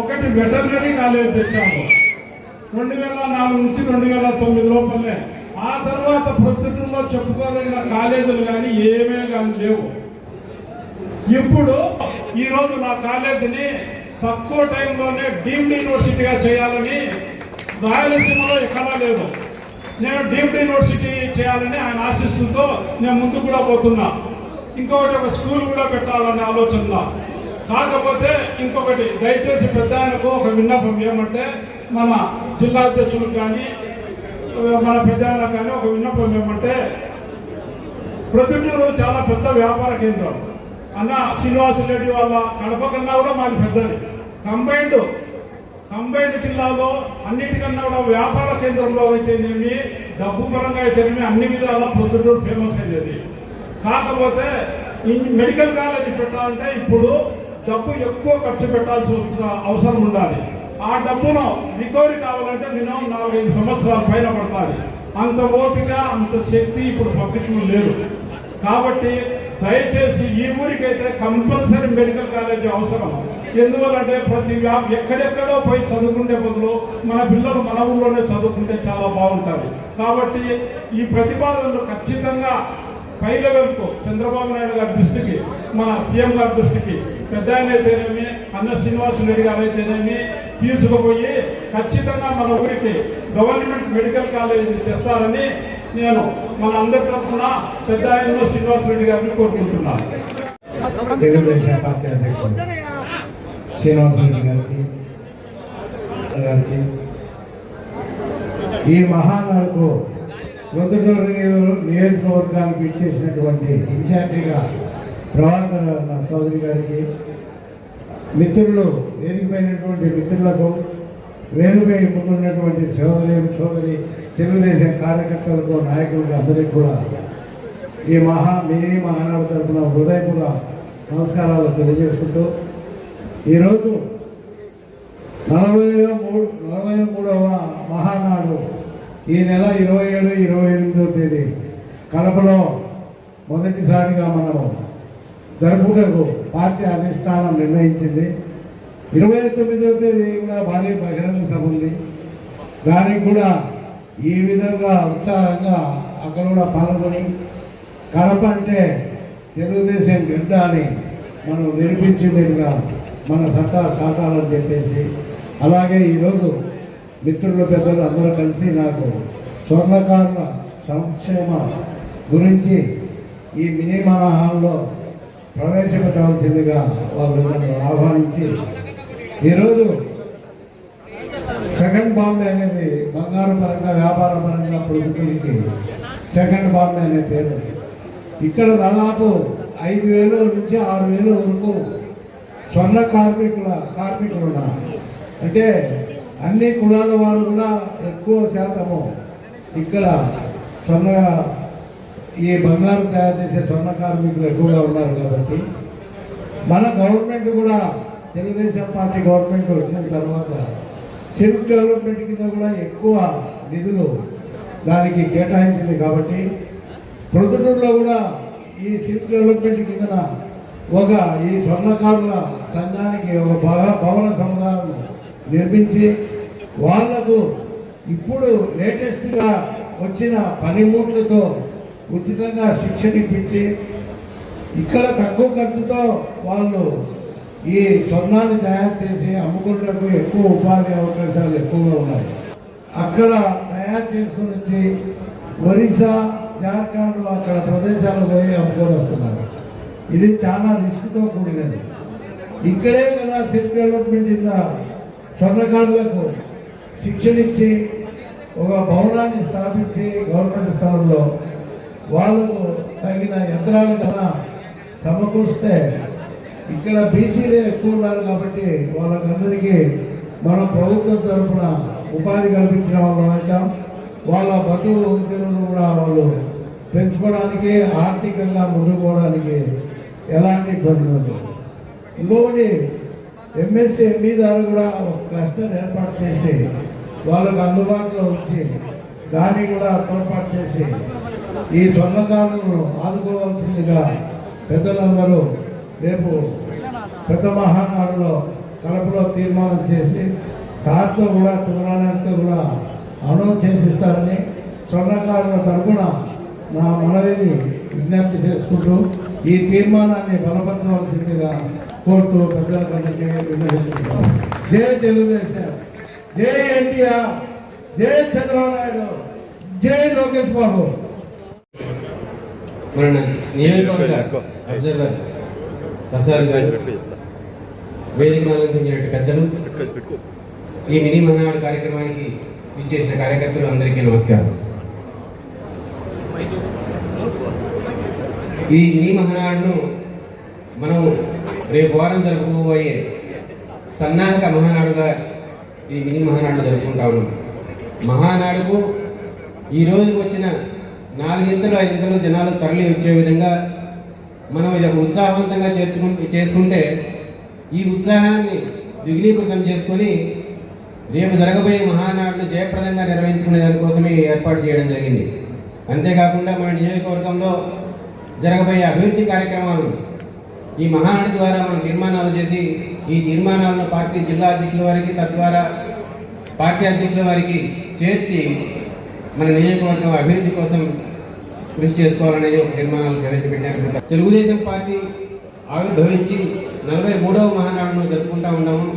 ఒకటి వెటర్నరీ కాలేజ్ తెచ్చాడు 2004 నుంచి 2009 లోపలనే. ఆ తర్వాత ప్రొద్దుటూరులో చెప్పుకోదగిన కాలేజీలు కానీ ఏమే కానీ లేవు. ఇప్పుడు ఈరోజు నా కాలేజీని తక్కువ టైంలోనే డీమ్డ్ యూనివర్సిటీగా చేయాలని రాయలసీమలో ఎక్కడా లేదు. నేను డీమ్డ్ యూనివర్సిటీ చేయాలని ఆయన ఆశిస్తుతో నేను ముందుకు కూడా పోతున్నా. ఇంకొకటి ఒక స్కూల్ కూడా పెట్టాలనే ఆలోచన. కాకపోతే ఇంకొకటి దయచేసి పెద్ద ఆయనకు ఒక విన్నపం ఏమంటే, మన జిల్లా అధ్యక్షులకు కానీ మన పెద్ద ఆయనకు కానీ ఒక విన్నపం ఏమంటే, ప్రొద్దుటూరు చాలా పెద్ద వ్యాపార కేంద్రం. అన్న శ్రీనివాసరెడ్డి వాళ్ళ కడప కన్నా కూడా మాది పెద్దది. కంబైన్డ్ జిల్లాలో అన్నిటికన్నా కూడా వ్యాపార కేంద్రంలో అయితేనేమి, డబ్బు పరంగా అయితేనేమి అన్ని విధాలా ప్రొద్దుటూరు ఫేమస్ అయ్యేది. కాకపోతే మెడికల్ కాలేజ్ పెట్టాలంటే ఇప్పుడు డబ్బు ఎక్కువ ఖర్చు పెట్టాల్సి వచ్చిన అవసరం ఉండాలి. ఆ డబ్బును రికవరీ కావాలంటే మినిమం 4-5 సంవత్సరాల పైన పడుతుంది. అంత ఓపిక, అంత శక్తి ఇప్పుడు పబ్లిక్లో లేదు. కాబట్టి దయచేసి ఈ ఊరికైతే కంపల్సరీ మెడికల్ కాలేజీ అవసరం. ఎందువల్లంటే ప్రతి ఎక్కడెక్కడో పోయి చదువుకుంటే బదులు మన పిల్లలు మన ఊళ్ళోనే చదువుకుంటే చాలా బాగుంటుంది. కాబట్టి ఈ ప్రతిపాదనలు ఖచ్చితంగా పై లెవెల్కు చంద్రబాబు నాయుడు గారి దృష్టికి, మన సీఎం గారి దృష్టికి, పెద్ద ఆయన అయితేనేమి, అన్న శ్రీనివాసరెడ్డి గారు అయితేనేమి తీసుకుపోయి ఖచ్చితంగా మన ఊరికి గవర్నమెంట్ మెడికల్ కాలేజీ తెస్తారని నేను మన అందరి తరఫున పెద్ద ఆయన శ్రీనివాసరెడ్డి గారిని కోరుకుంటున్నాను. తెలుగుదేశం పార్టీ అధ్యక్షుడు శ్రీనివాసరెడ్డి గారికి ఈ మహానాడుకు ప్రొద్దుటూరు నియోజకవర్గానికి ఇచ్చేసినటువంటి ఇన్ఛార్జిగా ప్రభాకర్ చౌదరి గారికి, మిత్రులు వేదికమైనటువంటి మిత్రులకు, వేదికపై ముందున్నటువంటి సోదరి తెలుగుదేశం కార్యకర్తలకు, నాయకులకు అందరికీ కూడా ఈ మినీ మహానాడు తరఫున హృదయపూర్వక నమస్కారాలు తెలియజేసుకుంటూ, ఈరోజు 43వ మహానాడు ఈ నెల 27, 28వ తేదీ కడపలో మొదటిసారిగా మనము జరుపుటకు పార్టీ అధిష్టానం నిర్ణయించింది. 29వ తేదీ కూడా భారీ బహిరంగ సభ ఉంది. దానికి కూడా ఈ విధంగా ఉత్సాహంగా అక్కడ కూడా పాల్గొని కడప అంటే తెలుగుదేశం గడ్డ అని మనం నిరూపించేట్టుగా మన సత్తా చాటాలని చెప్పేసి, అలాగే ఈరోజు మిత్రులు పెద్దలు అందరూ కలిసి నాకు స్వర్ణకారుల సంక్షేమ గురించి ఈ మినీ మహాల్లో ప్రవేశపెట్టవలసిందిగా వాళ్ళు నన్ను ఆహ్వానించి, ఈరోజు సెకండ్ బాంబే అనేది బంగారు పరంగా వ్యాపార పరంగా ప్రొద్దుటూరికి సెకండ్ బాంబే అనే పేరు. ఇక్కడ దాదాపు 5,000 నుంచి 6,000 వరకు స్వర్ణ కార్మికులు ఉన్నారు. అంటే అన్ని కులాల వారు కూడా ఎక్కువ శాతము ఇక్కడ ఈ బంగారు తయారు చేసే స్వర్ణ కార్మికులు ఎక్కువగా ఉన్నారు. కాబట్టి మన గవర్నమెంట్ కూడా తెలుగుదేశం పార్టీ గవర్నమెంట్ వచ్చిన తర్వాత సిల్క్ డెవలప్మెంట్ కింద కూడా ఎక్కువ నిధులు దానికి కేటాయించింది. కాబట్టి ప్రొద్దుటూరులో కూడా ఈ సిల్క్ డెవలప్మెంట్ కింద ఈ స్వర్ణకారుల సంఘానికి ఒక భవన సముదాయం నిర్మించి వాళ్లకు ఇప్పుడు లేటెస్ట్గా వచ్చిన పనిముట్లతో ఉచితంగా శిక్షణ ఇప్పించి ఇక్కడ తక్కువ ఖర్చుతో వాళ్ళు ఈ స్వర్ణాన్ని తయారు చేసి అమ్ముకున్నకు ఎక్కువ ఉపాధి అవకాశాలు ఎక్కువగా ఉన్నాయి. అక్కడ తయారు చేసుకుని వచ్చి ఒరిస్సా, జార్ఖండ్ అక్కడ ప్రదేశాలకు పోయి అమ్ముకొని వస్తున్నారు. ఇది చాలా రిస్క్తో కూడినది. ఇక్కడే కదా సెల్ఫ్ డెవలప్మెంట్ కింద స్వర్ణకారులకు శిక్షణ ఇచ్చి ఒక భవనాన్ని స్థాపించి గవర్నమెంట్ స్థానంలో వాళ్ళకు తగిన యంత్రాలు కన్నా సమకూరిస్తే, ఇక్కడ బీసీలే ఎక్కువ ఉన్నారు కాబట్టి వాళ్ళకందరికీ మనం ప్రభుత్వం తరఫున ఉపాధి కల్పించిన వాళ్ళం అవుతాం. వాళ్ళ బతుకు తెరువును కూడా వాళ్ళు పెంచుకోవడానికి, ఆర్థికంగా ముందుకు పోవడానికి ఎలాంటి ఇబ్బంది ఉండదు. ఇంకొకటి ఎంఎస్సీ, ఎంఈ ద్వారా కూడా ఒక క్లస్టర్ ఏర్పాటు చేసి వాళ్ళకు అందుబాటులో ఉంచి దాన్ని కూడా తోడ్పాటు చేసి ఈ స్వర్ణకారులను ఆదుకోవాల్సిందిగా పెద్దలందరూ రేపు పెద్ద మహానాడులో కడపలో తీర్మానం చేసి సార్తో కూడా చంద్రనారాయణతో కూడా అనౌన్స్ చేసిస్తారని స్వర్ణకారుల తరఫున నా మనవిని విజ్ఞప్తి చేసుకుంటూ ఈ తీర్మానాన్ని బలపరచవలసిందిగా కోరుతూ పెద్దలందరికీ విన్నవిస్తున్నాను. జై తెలుగుదేశం, జై ఎన్టీఆర్, జై చంద్రబాబు నాయుడు, జై లోకేష్ బాబు. మన నియోజకవర్గ అబ్జర్వర్ ప్రసాద్ గారు, వేదిక అలంకరించిన పెద్దలు, ఈ మినీ మహానాడు కార్యక్రమానికి ఇచ్చేసిన కార్యకర్తలు అందరికీ నమస్కారం. ఈ మినీ మహానాడును మనం రేపు వారం జరుపుకోబోయే సన్నాహక మహానాడుగా ఈ మినీ మహానాడు జరుపుకుంటా ఉన్నాం. మహానాడుకు ఈ రోజుకు వచ్చిన 4 5 జనాలు తరలి వచ్చే విధంగా మనం ఇది ఉత్సాహవంతంగా చేసుకుంటే ఈ ఉత్సాహాన్ని ద్విగుణీకృతం చేసుకొని రేపు జరగబోయే మహానాడును జయప్రదంగా నిర్వహించుకునే దానికోసమే ఏర్పాటు చేయడం జరిగింది. అంతేకాకుండా మన నియోజకవర్గంలో జరగబోయే అభివృద్ధి కార్యక్రమాలు ఈ మహానాడు ద్వారా మనం తీర్మానాలు చేసి ఈ తీర్మానాలను పార్టీ జిల్లా అధ్యక్షుల వారికి, తద్వారా పార్టీ అధ్యక్షుల వారికి చేర్చి మన నియోజకవర్గం అభివృద్ధి కోసం కృషి చేసుకోవాలనేది ఒక తీర్మానాలు ప్రవేశపెట్టారు. తెలుగుదేశం పార్టీ ఆవిర్భవించి 43వ మహానాడును జరుపుకుంటా ఉన్నాము.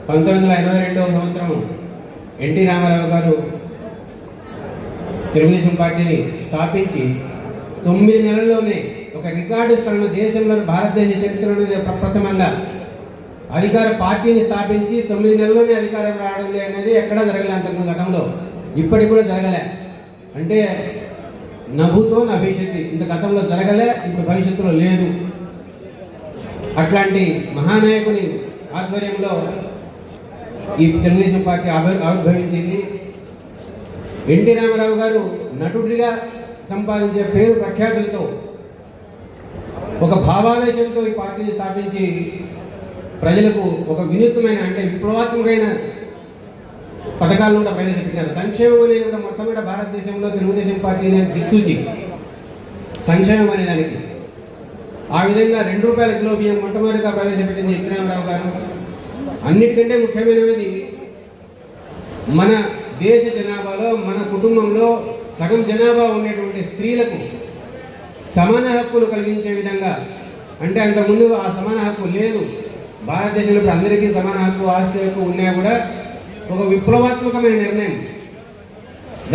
1982వ సంవత్సరం ఎన్టీ రామారావు గారు తెలుగుదేశం పార్టీని స్థాపించి 9 నెలల్లోనే ఒక రికార్డు స్థానంలో దేశంలో భారతదేశ చరిత్రలోనే ప్రప్రథమంగా అధికార పార్టీని స్థాపించి 9 నెలల్లోనే అధికారం రావడం అనేది ఎక్కడా జరగలే. అంతకు గతంలో ఇప్పటికి కూడా జరగలే. అంటే నభూతో నా భవిష్యత్తు, ఇంత గతంలో జరగలే, ఇప్పుడు భవిష్యత్తులో లేదు. అట్లాంటి మహానాయకుని ఆధ్వర్యంలో ఈ తెలుగుదేశం పార్టీ ఆవిర్భవించింది. ఎన్టీ రామారావు గారు నటుడిగా సంపాదించే పేరు ప్రఖ్యాతులతో ఒక భావావేశంతో ఈ పార్టీని స్థాపించి ప్రజలకు ఒక వినూత్నమైన అంటే విప్లవాత్మకమైన పథకాలను కూడా ప్రవేశపెట్టారు. సంక్షేమం అనేది కూడా మొట్టమొదటి భారతదేశంలో తెలుగుదేశం పార్టీ దిక్సూచి సంక్షేమం అనే దానికి. ఆ విధంగా ₹2 కిలో బియ్యం మొట్టమొదటిగా ప్రవేశపెట్టింది ఎన్టీ రామారావు గారు. అన్నిటికంటే ముఖ్యమైనది మన దేశ జనాభాలో మన కుటుంబంలో సగం జనాభా ఉండేటువంటి స్త్రీలకు సమాన హక్కులు కలిగించే విధంగా, అంటే అంతకుముందు ఆ సమాన హక్కు లేదు భారతదేశంలో, ఇప్పుడు అందరికీ సమాన హక్కు ఆస్తి హక్కు ఉన్నా కూడా ఒక విప్లవాత్మకమైన నిర్ణయం.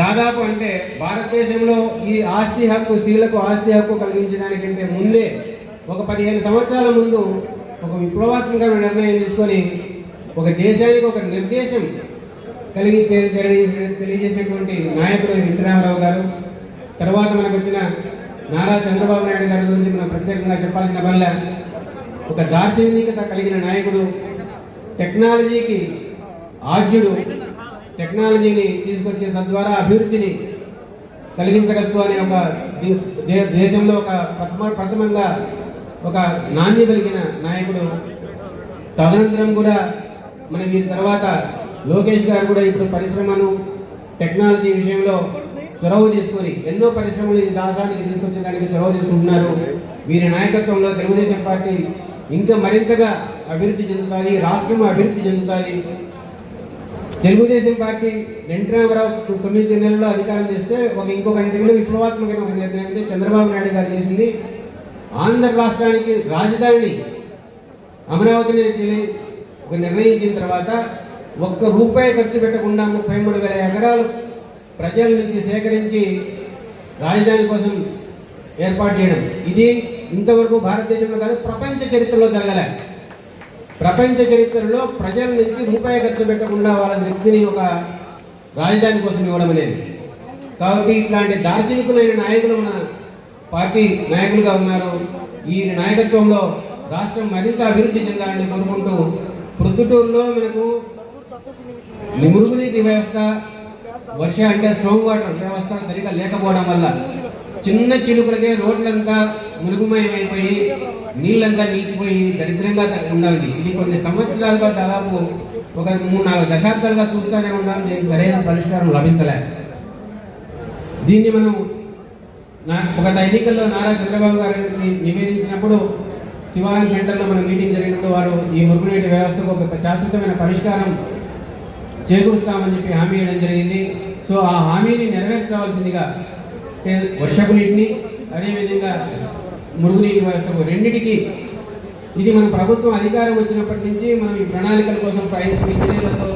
దాదాపు అంటే భారతదేశంలో ఈ ఆస్తి హక్కు స్త్రీలకు ఆస్తి హక్కు కలిగించడానికంటే ముందే ఒక 15 సంవత్సరాల ముందు ఒక విప్లవాత్మకమైన నిర్ణయం తీసుకొని ఒక దేశానికి ఒక నిర్దేశం తెలియజేసినటువంటి నాయకుడు ఎన్టీ రామారావు గారు. తర్వాత మనకు వచ్చిన నారా చంద్రబాబు నాయుడు గారి గురించి మనం ప్రత్యేకంగా చెప్పాల్సిన వల్ల ఒక దార్శనికత కలిగిన నాయకుడు, టెక్నాలజీకి ఆద్యుడు, టెక్నాలజీని తీసుకొచ్చే తద్వారా అభివృద్ధిని కలిగించవచ్చు అనే ఒక దేశంలో ఒక ప్రథమంగా ఒక నాణ్య కలిగిన నాయకుడు. తదనంతరం కూడా మన వీరి తర్వాత లోకేష్ గారు కూడా ఇప్పుడు పరిశ్రమను టెక్నాలజీ విషయంలో చొరవ తీసుకొని ఎన్నో పరిశ్రమలు ఈ రాష్ట్రానికి తీసుకొచ్చేదానికి చొరవ తీసుకుంటున్నారు. వీరి నాయకత్వంలో తెలుగుదేశం పార్టీ ఇంకా మరింతగా అభివృద్ధి చెందుతుంది, రాష్ట్రం అభివృద్ధి చెందుతుంది. తెలుగుదేశం పార్టీ ఎన్టీ రామారావు 9 నెలల్లో అధికారం చేస్తే ఇంకొక 2 నెలలు విప్లవాత్మకమైన ఒక నిర్ణయం చంద్రబాబు నాయుడు గారు చేసింది. ఆంధ్ర రాష్ట్రానికి రాజధాని అమరావతిని ఒక నిర్ణయించిన తర్వాత ₹1 ఖర్చు పెట్టకుండా 33,000 ఎకరాలు ప్రజల నుంచి సేకరించి రాజధాని కోసం ఏర్పాటు చేయడం, ఇది ఇంతవరకు భారతదేశంలో కాదు ప్రపంచ చరిత్రలో జరగలే. ప్రపంచ చరిత్రలో ప్రజల నుంచి ₹1 ఖర్చు పెట్టకుండా వాళ్ళ వ్యక్తిని ఒక రాజధాని కోసం ఇవ్వడం అనేది. కాబట్టి ఇట్లాంటి దార్శనికులైన నాయకులు మన పార్టీ నాయకులుగా ఉన్నారు. ఈ నాయకత్వంలో రాష్ట్రం మరింత అభివృద్ధి చెందాలని కోరుకుంటూ, ప్రొద్దుటూరులో మనకు మురుగునీటి వ్యవస్థ, వర్ష అంటే స్ట్రాంగ్ వాటర్ వ్యవస్థ సరిగా లేకపోవడం వల్ల చిన్న చిలుకలకే రోడ్లంతా మురుగుమయమైపోయి నీళ్ళంతా నిలిచిపోయి దరిద్రంగా ఉన్నది. ఇది కొన్ని సంవత్సరాలుగా దాదాపు ఒక 3-4 దశాబ్దాలుగా చూస్తూనే ఉన్నాం. దీనికి సరైన పరిష్కారం లభించలే. దీన్ని మనం గత ఎన్నికల్లో నారా చంద్రబాబు గారిని నివేదించినప్పుడు శివాలయం సెంటర్లో మన మీటింగ్ జరిగినప్పుడు వారు ఈ మురుగునీటి వ్యవస్థకు ఒక శాశ్వతమైన పరిష్కారం చేకూరుస్తామని చెప్పి హామీ ఇవ్వడం జరిగింది. సో ఆ హామీని నెరవేర్చవలసిందిగా వర్షపు నీటిని అదేవిధంగా మురుగునీటి వ్యవస్థకు రెండింటికి ఇది మన ప్రభుత్వం అధికారం వచ్చినప్పటి నుంచి మనం ఈ ప్రణాళికల కోసం ఇంజనీర్లతో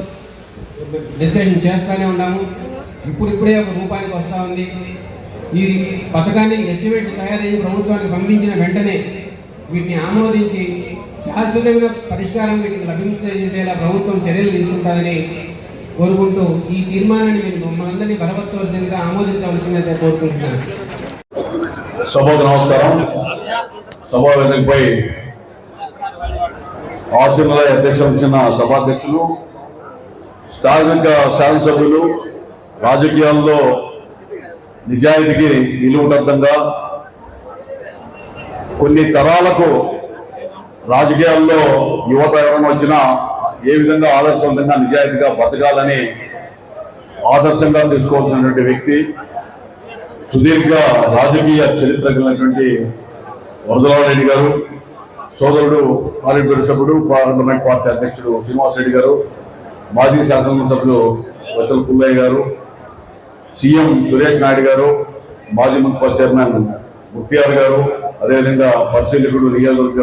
డిస్కషన్ చేస్తూనే ఉన్నాము. ఇప్పుడే ఒక రూపానికి వస్తూ ఉంది. ఈ పథకాన్ని ఎస్టిమేట్స్ తయారయ్యి ప్రభుత్వానికి పంపించిన వెంటనే వీటిని ఆమోదించి శాశ్వతమైన పరిష్కారం వీటికి లభించేలా ప్రభుత్వం చర్యలు తీసుకుంటుందని కోరుకుంటూ ఈ తీర్మానాన్ని మీరు మనందరినీ బలపరచవలసిందిగా ఆమోదించవలసిందిగా కోరుకుంటున్నాను. సభకు నమస్కారం. సభా వేదికపై ఆశీర్వాద అధ్యక్షత ఇచ్చిన సభాధ్యక్షులు, స్థానిక శాసనసభ్యులు, రాజకీయాల్లో నిజాయితీకి నిలువుటద్దంగా కొన్ని తరాలకు రాజకీయాల్లో యువత ఎవరైనా వచ్చినా ఏ విధంగా ఆదర్శవంతంగా నిజాయితీగా బతకాలని ఆదర్శంగా తీసుకోవాల్సినటువంటి వ్యక్తి, సుదీర్ఘ రాజకీయ చరిత్ర కలిగినటువంటి వరదరాజరెడ్డి గారు, సోదరుడు పార్లమెంట్ సభ్యుడు పార్లమెంట్ పార్టీ అధ్యక్షుడు శ్రీనివాసరెడ్డి గారు, మాజీ శాసనసభ్యులు వత్తల పుల్లయ్య గారు, సీఎం సురేష్ నాయుడు గారు, మాజీ మున్సిపల్ చైర్మన్ ముక్తియార్ గారు, అదేవిధంగా పరిశీలకుడు నియోజకవర్గ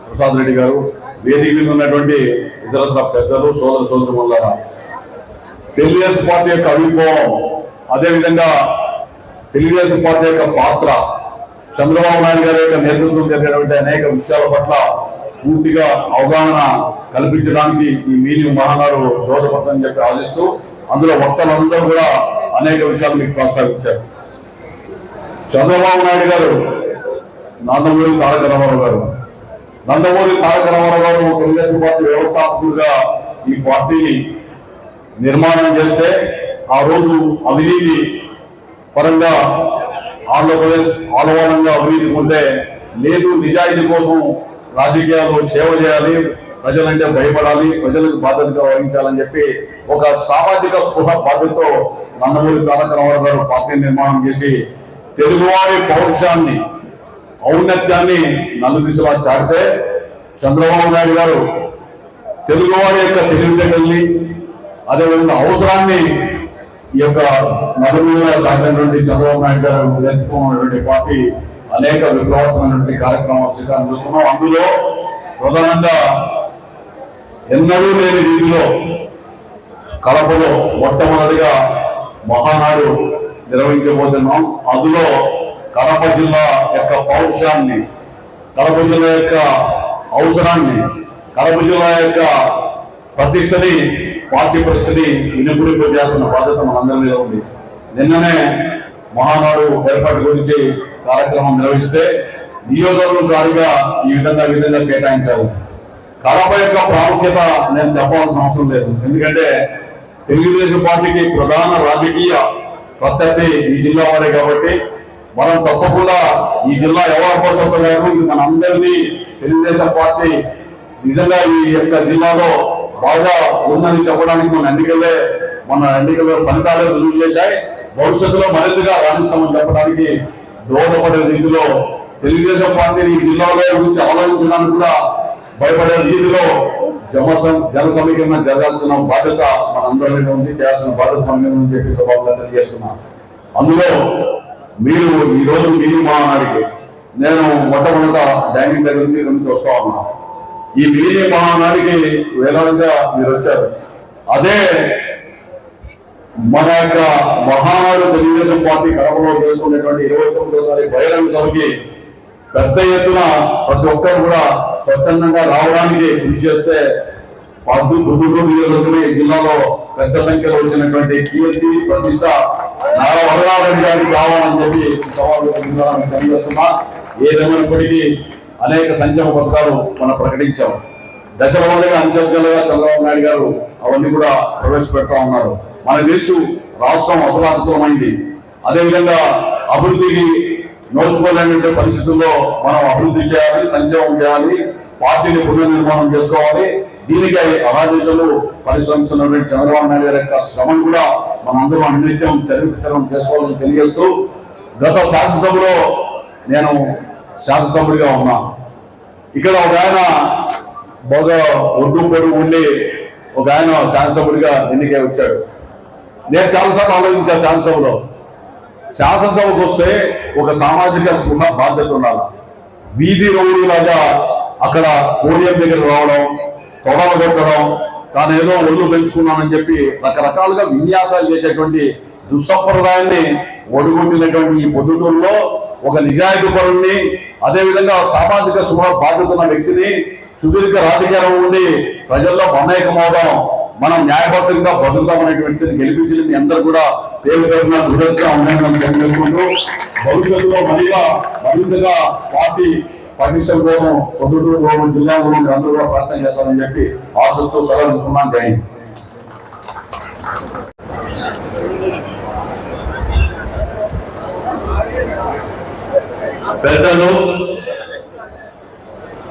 ప్రసాద్ రెడ్డి గారు, వేదిక మీద ఉన్నటువంటి ఇతరత్ర పెద్దలు, సోదరులారా, తెలుగుదేశం పార్టీ యొక్క అభిప్రాయం, అదేవిధంగా తెలుగుదేశం పార్టీ యొక్క పాత్ర, చంద్రబాబు నాయుడు గారి యొక్క నేతృత్వం జరిగినటువంటి అనేక విషయాల పట్ల పూర్తిగా అవగాహన కల్పించడానికి ఈ మీటింగ్ మహానాడు దోహదపడుతుందని చెప్పి ఆశిస్తూ, అందులో వక్తలందరూ కూడా అనేక విషయాలు మీకు ప్రస్తావించారు. చంద్రబాబు నాయుడు గారు, నందమూరి తారక రామారావు గారు తెలుగుదేశం పార్టీ వ్యవస్థాపకులుగా ఈ పార్టీని నిర్మాణం చేస్తే ఆ రోజు అవినీతి పరంగా ఆంధ్రప్రదేశ్ ఆలవాలంగా అవినీతి ఉంటే లేదు, నిజాయితీ కోసం రాజకీయాల్లో సేవ చేయాలి, ప్రజలంటే భయపడాలి, ప్రజలకు బాధ్యతగా వహించాలని చెప్పి ఒక సామాజిక స్పృహ బాధ్యతతో నందమూరి తారక రామారావు గారు పార్టీ నిర్మాణం చేసి తెలుగువారి పౌరుషాన్ని, ఔన్నత్యాన్ని నలుదిశలా చాటితే చంద్రబాబు నాయుడు గారు తెలుగువారి యొక్క తెలివితేటల్ని, అదేవిధంగా అవసరాన్ని ఈ యొక్క నలుగురుగా చాటినటువంటి చంద్రబాబు నాయుడు గారు నేతృత్వం ఉన్నటువంటి పార్టీ అనేక విప్లవాత్మకమైనటువంటి కార్యక్రమాలు శ్రీకారం చుడుతున్నాం. అందులో ప్రధానంగా ఎన్నడూ లేని రీతిలో కడపలో మొట్టమొదటిగా మహానాడు నిర్వహించబోతున్నాం. అందులో కడప జిల్లా యొక్క పౌరుషాన్ని, కడప జిల్లా యొక్క అవసరాన్ని, కడప జిల్లా యొక్క ప్రతిష్టని, పార్టీ పరిస్థితిని ఇనుపుడిపోయాల్సిన బాధ్యత మనందరి మీద ఉంది. నిన్ననే మహానాడు ఏర్పాటు గురించి కార్యక్రమం నిర్వహిస్తే నియోజకవర్గాలుగా ఈ విధంగా కేటాయించారు. కడప యొక్క ప్రాముఖ్యత నేను చెప్పాల్సిన అవసరం లేదు. ఎందుకంటే తెలుగుదేశం పార్టీకి ప్రధాన రాజకీయ ప్రత్యర్థి ఈ జిల్లా వారే కాబట్టి మనం తప్పకుండా ఈ జిల్లా ఎవరు పోషకులు మన అందరినీ తెలుగుదేశం పార్టీ నిజంగా ఈ యొక్క జిల్లాలో బాగా ఉందని చెప్పడానికి మన ఎన్నికల ఫలితాలే రుజువు చేశాయి. భవిష్యత్తులో మరింతగా రాణిస్తామని చెప్పడానికి దోహదపడే రీతిలో తెలుగుదేశం పార్టీని ఈ జిల్లాలో గురించి ఆలోచించడానికి కూడా భయపడే రీతిలో జన సమీకరణ జరగాల్సిన బాధ్యత మనందరి మీద ఉంది, చేయాల్సిన బాధ్యత మన మీద ఉంది చెప్పి సభలో తెలియజేస్తున్నాను. అందులో మీరు ఈరోజు మినీ మహానాడికి నేను మొట్టమొదట డ్యామింగ్ దగ్గర నుంచి వస్తా ఉన్నా. ఈ మినీ మహానాడికి వేలాదిగా మీరు వచ్చారు. అదే మన యొక్క మహానాడు తెలుగుదేశం పార్టీ కడపలో చేసుకునేటువంటి 29వ తారీఖు బహిరంగ సభకి పెద్ద ఎత్తున ప్రతి ఒక్కరు కూడా స్వచ్ఛందంగా రావడానికి కృషి చేస్తే పొద్దుటూరు నియోజకవర్గమే జిల్లాలో పెద్ద సంఖ్యలో వచ్చినటువంటి కీర్తి ప్రతిష్ట నారా వరదారెడ్డి గారికి కావాలని చెప్పి సవాలు తెలియజేస్తున్నా. ఏదేమైనప్పటికీ అనేక సంక్షేమ పథకాలు మనం ప్రకటించాం. దశల వారీగా అంచెలుగా చంద్రబాబు నాయుడు గారు అవన్నీ కూడా ప్రవేశపెడతా ఉన్నారు. మనకు తెలుసు రాష్ట్రం అతలాకుతలమైంది. అదేవిధంగా అభివృద్ధికి నోచుకోలేని పరిస్థితుల్లో మనం అభివృద్ధి చేయాలి, సంక్షేమం చేయాలి, పార్టీని పునర్నిర్మాణం చేసుకోవాలి. దీనికి అహాదేశాలు పరిశ్రమిస్తున్నటువంటి చంద్రబాబు నాయుడు గారి యొక్క శ్రమను కూడా మనందరం అన్నిత్యం చరిత్రం చేసుకోవాలని తెలియజేస్తూ గత శాసనసభలో నేను శాసనసభ్యుడిగా ఉన్నా. ఇక్కడ ఒక ఆయన బాగా ఒడ్డు పొడుగు ఉండి ఒక ఆయన శాసనసభ్యుడిగా ఎన్నికై వచ్చాడు. నేను చాలాసార్లు ఆలోచించా, శాసనసభకు వస్తే ఒక సామాజిక స్పృహ బాధ్యత ఉండాలి. వీధి రౌడీలాగా అక్కడ పోడియం దగ్గర రావడం, తొడలు కొట్టడం, తాను ఏదో ఒళ్ళు పెంచుకున్నానని చెప్పి రకరకాలుగా విన్యాసాలు చేసేటువంటి దుస్సంప్రదాయాన్ని ఒడుగొట్టినటువంటి ఈ పొద్దుటూరులో ఒక నిజాయితీ పరుణ్ణి, అదేవిధంగా సామాజిక స్పృహ బాధ్యత ఉన్న వ్యక్తిని సుదీర్ఘ రాజకీయాలు ఉండి ప్రజల్లో మమేకమవడం, మనం న్యాయబద్ధంగా బతుకుతామనేటువంటిది గెలిపించిన మీ అందరూ కూడా పేరుగా దృఢంగా ఉన్నాయని తెలియజేసుకుంటూ భవిష్యత్తులో మరింతగా పార్టీ పటిష్టం కోసం పొద్దుటూరు జిల్లాలో అందరూ కూడా ప్రయత్నం చేస్తామని చెప్పి ఆశిస్తూ సెలవు తీసుకున్నాను. జై హింద్. పెద్దలు,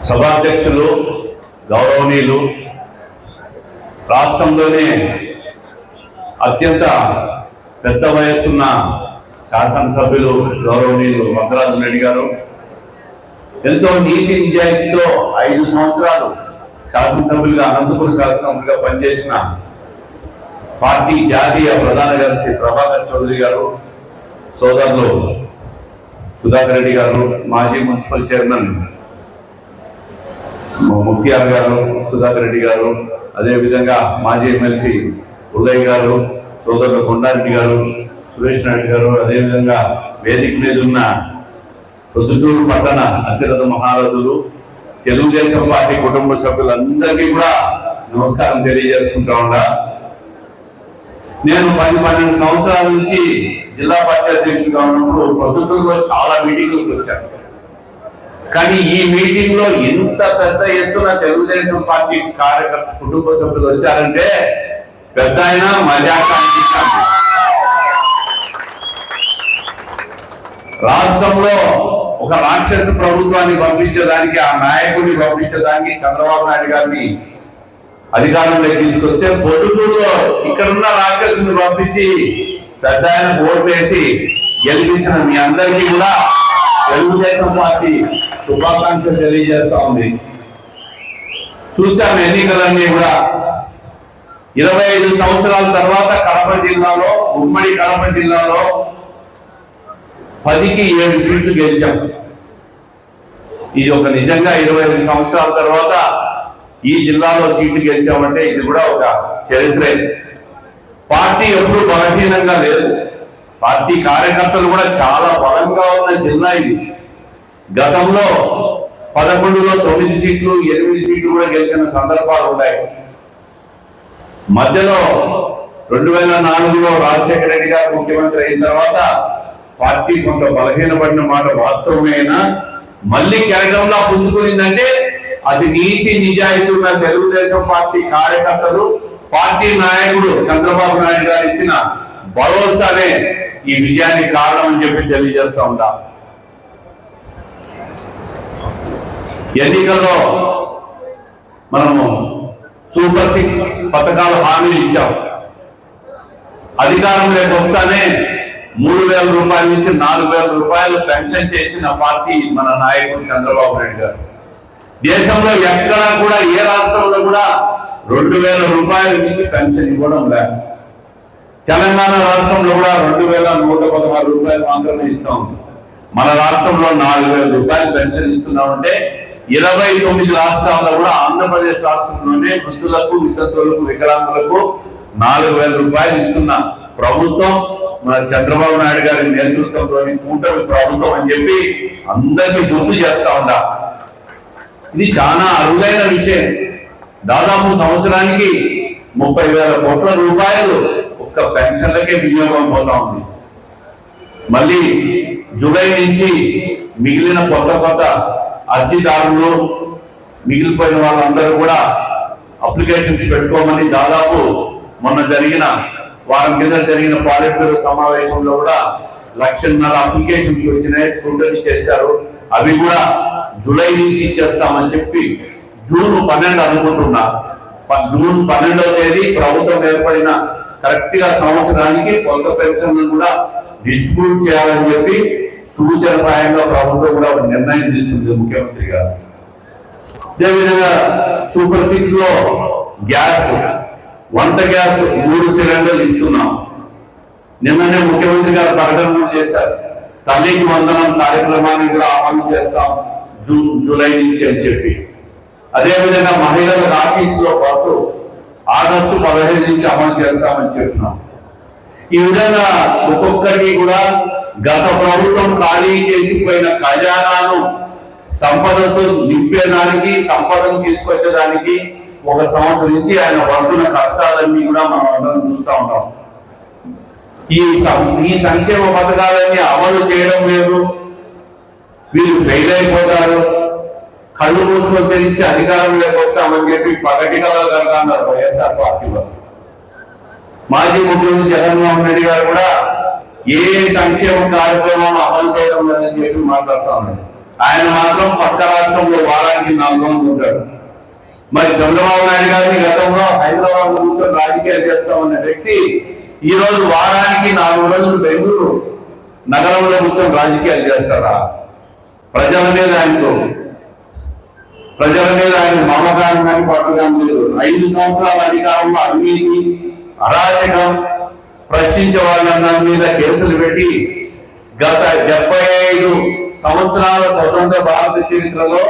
సభాధ్యక్షులు, గౌరవనీయులు, రాష్ట్రంలోనే అత్యంత పెద్ద వయస్సున్న శాసనసభ్యులు గౌరవనీయులు వరదరాజు రెడ్డి గారు, ఎంతో నీతి నిజాయితీతో 5 సంవత్సరాలు శాసనసభ్యులుగా అనంతపురం శాసనసభ్యులుగా పనిచేసిన పార్టీ జాతీయ ప్రధాన కార్యదర్శి ప్రభాకర్ చౌదరి గారు, సోదరులు సుధాకర్ రెడ్డి గారు, మాజీ మున్సిపల్ చైర్మన్ ముక్తియార్ గారు, సుధాకర్ రెడ్డి గారు, అదేవిధంగా మాజీ ఎమ్మెల్సీ ఉల్లయ్య గారు, సోదరులు కొండారెడ్డి గారు, సురేష్ నాయుడు గారు, అదేవిధంగా వేదిక మీద ఉన్న పొద్దుటూరు పట్టణ అత్యున్నత మహారథులు, తెలుగుదేశం పార్టీ కుటుంబ సభ్యులందరికీ కూడా నమస్కారం తెలియజేసుకుంటా ఉన్నా. నేను 10-12 సంవత్సరాల నుంచి జిల్లా పార్టీ అధ్యక్షుడిగా ఉన్నప్పుడు ప్రభుత్వంలో చాలా మీటింగులకు వచ్చాను. కానీ ఈ మీటింగ్ లో ఇంత పెద్ద ఎత్తున తెలుగుదేశం పార్టీ కార్యకర్త కుటుంబ సభ్యులు వచ్చారంటే పెద్ద అయినా మజాక అనిపిస్తుంది. రాష్ట్రంలో ఒక రాక్షస ప్రభుత్వాన్ని పంపించేదానికి, ఆ నాయకుడిని పంపించేదానికి చంద్రబాబు నాయుడు గారిని అధికారంలోకి తీసుకొస్తే పొద్దుటూరులో ఇక్కడున్న రాక్షసుని పంపించి పెద్ద ఆయన ఓటు వేసి గెలిపించిన మీ అందరికీ కూడా తెలుగుదేశం పార్టీ శుభాకాంక్షలు తెలియజేస్తా ఉంది. చూశాము ఎన్నికలన్నీ కూడా 25 సంవత్సరాల తర్వాత కడప జిల్లాలో, ఉమ్మడి కడప జిల్లాలో 10కి 7 సీట్లు గెలిచాం. ఇది ఒక నిజంగా 25 సంవత్సరాల తర్వాత ఈ జిల్లాలో సీట్లు గెలిచామంటే ఇది కూడా ఒక చరిత్రే. పార్టీ ఎప్పుడు బలహీనంగా లేదు, పార్టీ కార్యకర్తలు కూడా చాలా బలంగా ఉన్న జిల్లా ఇది. గతంలో 11లో 9 సీట్లు 8 సీట్లు కూడా గెలిచిన సందర్భాలు ఉన్నాయి. మధ్యలో 2004లో రాజశేఖర రెడ్డి గారు ముఖ్యమంత్రి అయిన తర్వాత పార్టీ కొంత బలహీనపడిన మాట వాస్తవమేనా, మళ్ళీ కెరటంలా పుంజుకునిందంటే అది నీతి నిజాయితీ ఉన్న తెలుగుదేశం పార్టీ కార్యకర్తలు, పార్టీ నాయకుడు చంద్రబాబు నాయుడు గారు ఇచ్చిన భరోసానే ఈ విజయానికి కారణం అని చెప్పి తెలియజేస్తా ఉంటా. ఎన్నికల్లో మనము సూపర్ 6 పథకాలు హామీలు ఇచ్చాం. అధికారంలోకి వస్తానే 3,000 రూపాయల నుంచి 4,000 రూపాయలు పెన్షన్ చేసిన పార్టీ మన నాయకుడు చంద్రబాబు నాయుడు గారు. దేశంలో ఎక్కడా కూడా, ఏ రాష్ట్రంలో కూడా 2,000 రూపాయల నుంచి పెన్షన్ ఇవ్వడం లేదు. తెలంగాణ రాష్ట్రంలో కూడా 2,116 రూపాయలు మాత్రమే ఇస్తాం. మన రాష్ట్రంలో 4,000 రూపాయలు పెన్షన్ ఇస్తున్నామంటే 29 రాష్ట్రాల్లో కూడా ఆంధ్రప్రదేశ్ రాష్ట్రంలోనే వృద్ధులకు, వితంతువులకు, వికలాంగులకు 4,000 రూపాయలు ఇస్తున్న ప్రభుత్వం మన చంద్రబాబు నాయుడు గారి నేతృత్వంలోని కూటమి ప్రభుత్వం అని చెప్పి అందరికీ గుర్తు చేస్తా ఉంటా. ఇది చాలా అరుదైన విషయం. దాదాపు సంవత్సరానికి 30,000 కోట్ల రూపాయలు ఒక్క పెన్షన్లకే వినియోగం పోతా ఉంది. మళ్ళీ జూలై నుంచి మిగిలిన కొత్త అర్జీదారులు, మిగిలిపోయిన వాళ్ళందరూ కూడా అప్లికేషన్స్ పెట్టుకోమని దాదాపు మొన్న జరిగిన వారం కింద జరిగిన పాలిట్ బ్యూరో సమావేశంలో కూడా 1,50,000 అప్లికేషన్స్ వచ్చినాయి, స్క్రూటనీ చేశారు. అవి కూడా జూలై నుంచి ఇచ్చేస్తామని చెప్పి జూన్ 12 అనుకుంటున్నా. జూన్ 12వ తేదీ ప్రభుత్వం ఏర్పడిన కరెక్ట్ గా సంవత్సరానికి కొత్త పెన్షన్ కూడా డిస్ట్రిబ్యూట్ చేయాలని చెప్పి సూచనప్రాయంగా ప్రభుత్వం కూడా ఒక నిర్ణయం తీసుకుంది ముఖ్యమంత్రి గారు. అదేవిధంగా సూపర్ 6 లో గ్యాస్, వంట గ్యాస్ 3 సిలిండర్లు ఇస్తున్నాం. నిన్ననే ముఖ్యమంత్రి గారు ప్రకటన చేశారు. తల్లికి వందనం కార్యక్రమాన్ని కూడా అమలు చేస్తాం జూలై నుంచి అని చెప్పి. అదేవిధంగా మహిళలకు ఆఫీసులో బస్సు ఆగస్టు 15 నుంచి అమలు చేస్తామని చెప్పినాం. ఈ విధంగా ఒక్కొక్కరికి కూడా గత ప్రభుత్వం ఖాళీ చేసిపోయిన ఖజానాను సంపదతో నింపేదానికి, సంపదను తీసుకొచ్చేదానికి 1 సంవత్సరం నుంచి ఆయన పడుతున్న కష్టాలన్నీ కూడా మనం అందరం చూస్తూ ఉంటాం. ఈ సంక్షేమ పథకాలన్నీ అమలు చేయడం లేదు, వీళ్ళు ఫెయిల్ అయిపోతారు, కళ్ళు మూసుకొని తెలిసి అధికారంలోకి వస్తామని చెప్పి పగటి కళలు కలుగుతున్నారు వైఎస్ఆర్ పార్టీలో. మాజీ ముఖ్యమంత్రి జగన్మోహన్ రెడ్డి గారు కూడా ఏ సంక్షేమ కార్యక్రమాలు అమలు చేయడం లేదని చెప్పి మాట్లాడుతూ ఉన్నారు. ఆయన మాత్రం పక్క రాష్ట్రంలో వారానికి 4 రోజులు ఉంటాడు. మరి చంద్రబాబు నాయుడు గారిని గతంలో హైదరాబాద్ కూర్చొని రాజకీయాలు చేస్తామన్న వ్యక్తి ఈ రోజు వారానికి 4 రోజులు బెంగళూరు నగరంలో కూర్చొని రాజకీయాలు చేస్తారా? ప్రజల మీద ఆయన మమకారం కానీ పట్టుదల లేదు. 5 సంవత్సరాల అధికారంలో అవినీతి, అరాచకం, ప్రశ్నించే వాళ్ళందరి మీద కేసులు పెట్టి గత 75 సంవత్సరాల స్వతంత్ర భారత చరిత్రలో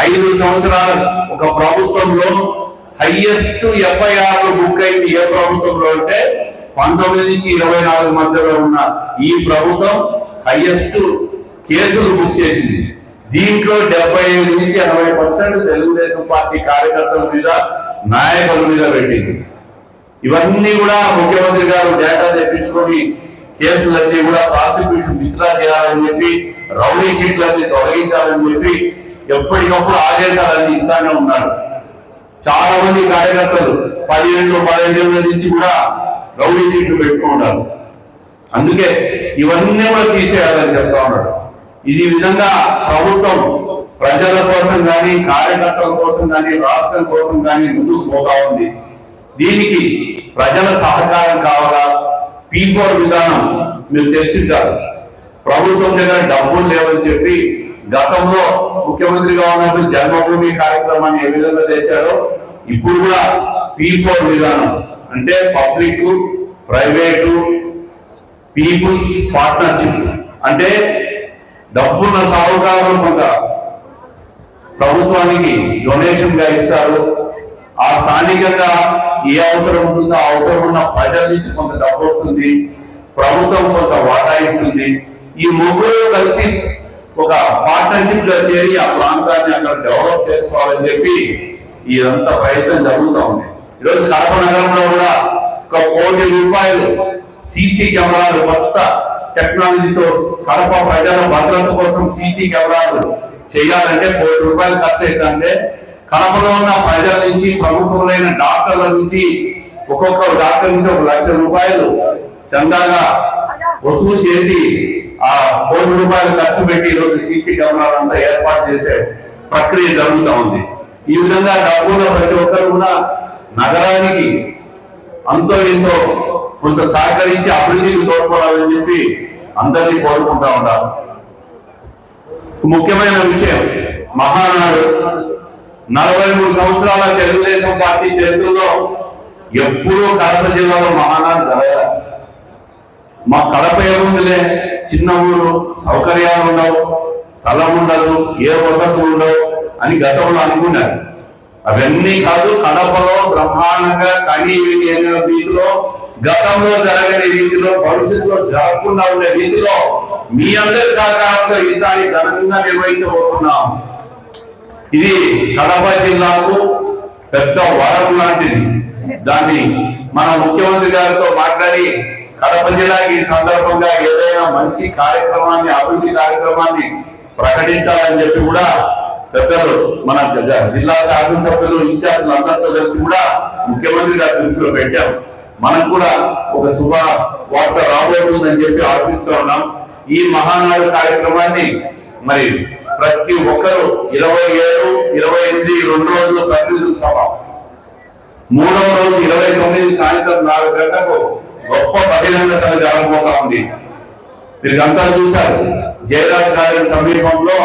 5 సంవత్సరాల ఒక ప్రభుత్వంలో హైయెస్ట్ ఎఫ్ఐఆర్లు బుక్ అయింది ఏ ప్రభుత్వంలో అంటే 19 నుంచి 24 మధ్యలో ఉన్న ఈ ప్రభుత్వం హైయెస్ట్ కేసులు బుక్ చేసింది. దీంట్లో 75 నుంచి 80% తెలుగుదేశం పార్టీ కార్యకర్తల మీద, నాయకుల మీద పెట్టింది. ఇవన్నీ కూడా ముఖ్యమంత్రి గారు డేటా తెప్పించుకొని కేసులన్నీ కూడా ప్రాసిక్యూషన్ విత్డ్రా చేయాలని చెప్పి, రౌడీ షీట్లన్నీ తొలగించాలని చెప్పి ఎప్పటికప్పుడు ఆదేశాలన్నీ ఇస్తానే ఉన్నారు. చాలా మంది కార్యకర్తలు 15 ఏళ్ళ నుంచి కూడా రౌడీ షీట్లు పెట్టుకుంటారు. అందుకే ఇవన్నీ కూడా తీసేయాలని చెప్తా ఉన్నాడు. ఇది విధంగా ప్రభుత్వం ప్రజల కోసం కానీ, కార్యకర్తల కోసం కానీ, రాష్ట్రం కోసం కానీ ముందుకు పోతా ఉంది. దీనికి ప్రజల సహకారం కావాలా? P4 విధానం మీరు తెలిసింటారు. ప్రభుత్వం దగ్గర డబ్బులు లేవని చెప్పి గతంలో ముఖ్యమంత్రిగా ఉన్నప్పుడు జన్మభూమి కార్యక్రమాన్ని ఏ విధంగా తెచ్చారో ఇప్పుడు కూడా P4 విధానం అంటే పబ్లిక్, ప్రైవేటు, పీపుల్స్ పార్ట్నర్షిప్ అంటే డబ్బున్న సాహుకారులు కొంత ప్రభుత్వానికి డొనేషన్ గా ఇస్తారు. ఆ స్థానికంగా ఏ అవసరం ఉంటుందో ఆ అవసరం ఉన్న ప్రజల నుంచి కొంత డబ్బు వస్తుంది, ప్రభుత్వం కొంత వాటా ఇస్తుంది. ఈ ముగ్గురు కలిసి ఒక పార్ట్నర్షిప్ లో చేరి ఆ ప్రాంతాన్ని అక్కడ డెవలప్ చేసుకోవాలని చెప్పి ఇదంతా ప్రయత్నం జరుగుతూ ఉంది. ఈరోజు కడప నగరంలో కూడా 1 కోటి రూపాయలు సీసీ కెమెరాలు, కొత్త టెక్నాలజీతో కడప ప్రజల భద్రత కోసం సీసీ కెమెరాలు చేయాలంటే 1 కోటి రూపాయలు ఖర్చు అవుతుందంటే కడపలో ఉన్న ప్రజల నుంచి, ప్రముఖులైన డాక్టర్ల నుంచి ఒక్కొక్క డాక్టర్ నుంచి 1 లక్ష రూపాయలు చందాగా వసూలు చేసి ఆ 1 కోటి రూపాయలు ఖర్చు పెట్టి ఈరోజు సీసీ కెమెరాలంతా ఏర్పాటు చేసే ప్రక్రియ జరుగుతూ ఉంది. ఈ విధంగా డబ్బున్న ప్రతి ఒక్కరు కూడా నగరానికి అంతో ఎంతో కొంత సహకరించి అభివృద్ధికి తోడ్పడాలని చెప్పి అందరినీ కోరుకుంటా ఉంటారు. ముఖ్యమైన విషయం, మహానాడు 43 సంవత్సరాల తెలుగుదేశం పార్టీ చరిత్రలో ఎప్పుడూ కడప జిల్లాలో మహానాడు జరగాలి. మా కడప ఏముందిలే, చిన్న ఊరు, సౌకర్యాలు ఉండవు, స్థలం ఉండదు, ఏ వసతులు ఉండవు అని గతంలో అనుకున్నారు. అవన్నీ కాదు, కడపలో బ్రహ్మాండంగా కనీ రీతిలో, గతంలో జరగని రీతిలో, భవిష్యత్తులో జరగకుండా ఉండే రీతిలో మీ అందరి సహకారంతో ఈసారి ఘనంగా నిర్వహించబోతున్నాం. ఇది కడప జిల్లాకు పెద్ద వరం లాంటిది. దాన్ని మన ముఖ్యమంత్రి గారితో మాట్లాడి కడప జిల్లాకి ఈ సందర్భంగా ఏదైనా మంచి కార్యక్రమాన్ని, అభివృద్ధి కార్యక్రమాన్ని ప్రకటించాలని చెప్పి కూడా పెద్దలు మన జిల్లా శాసనసభ్యులు, ఇన్ఛార్జీలు అందరితో కలిసి కూడా ముఖ్యమంత్రి గారి దృష్టిలో పెట్టాం. మనకు కూడా ఒక శుభ వార్త రాబోతుందని చెప్పి ఆశిస్తూ ఉన్నాం. ఈ మహానాడు కార్యక్రమాన్ని మరి ప్రతి ఒక్కరు 27, 28 2 రోజులు ప్రతినిధుల సభ, 3వ రోజు 29 సాయంత్రం 4 గంటలకు గొప్ప బహిరంగ సభ జరగబోతా ఉంది. మీరు అంతా చూశారు, జయరాజ్ గారి సమీపంలో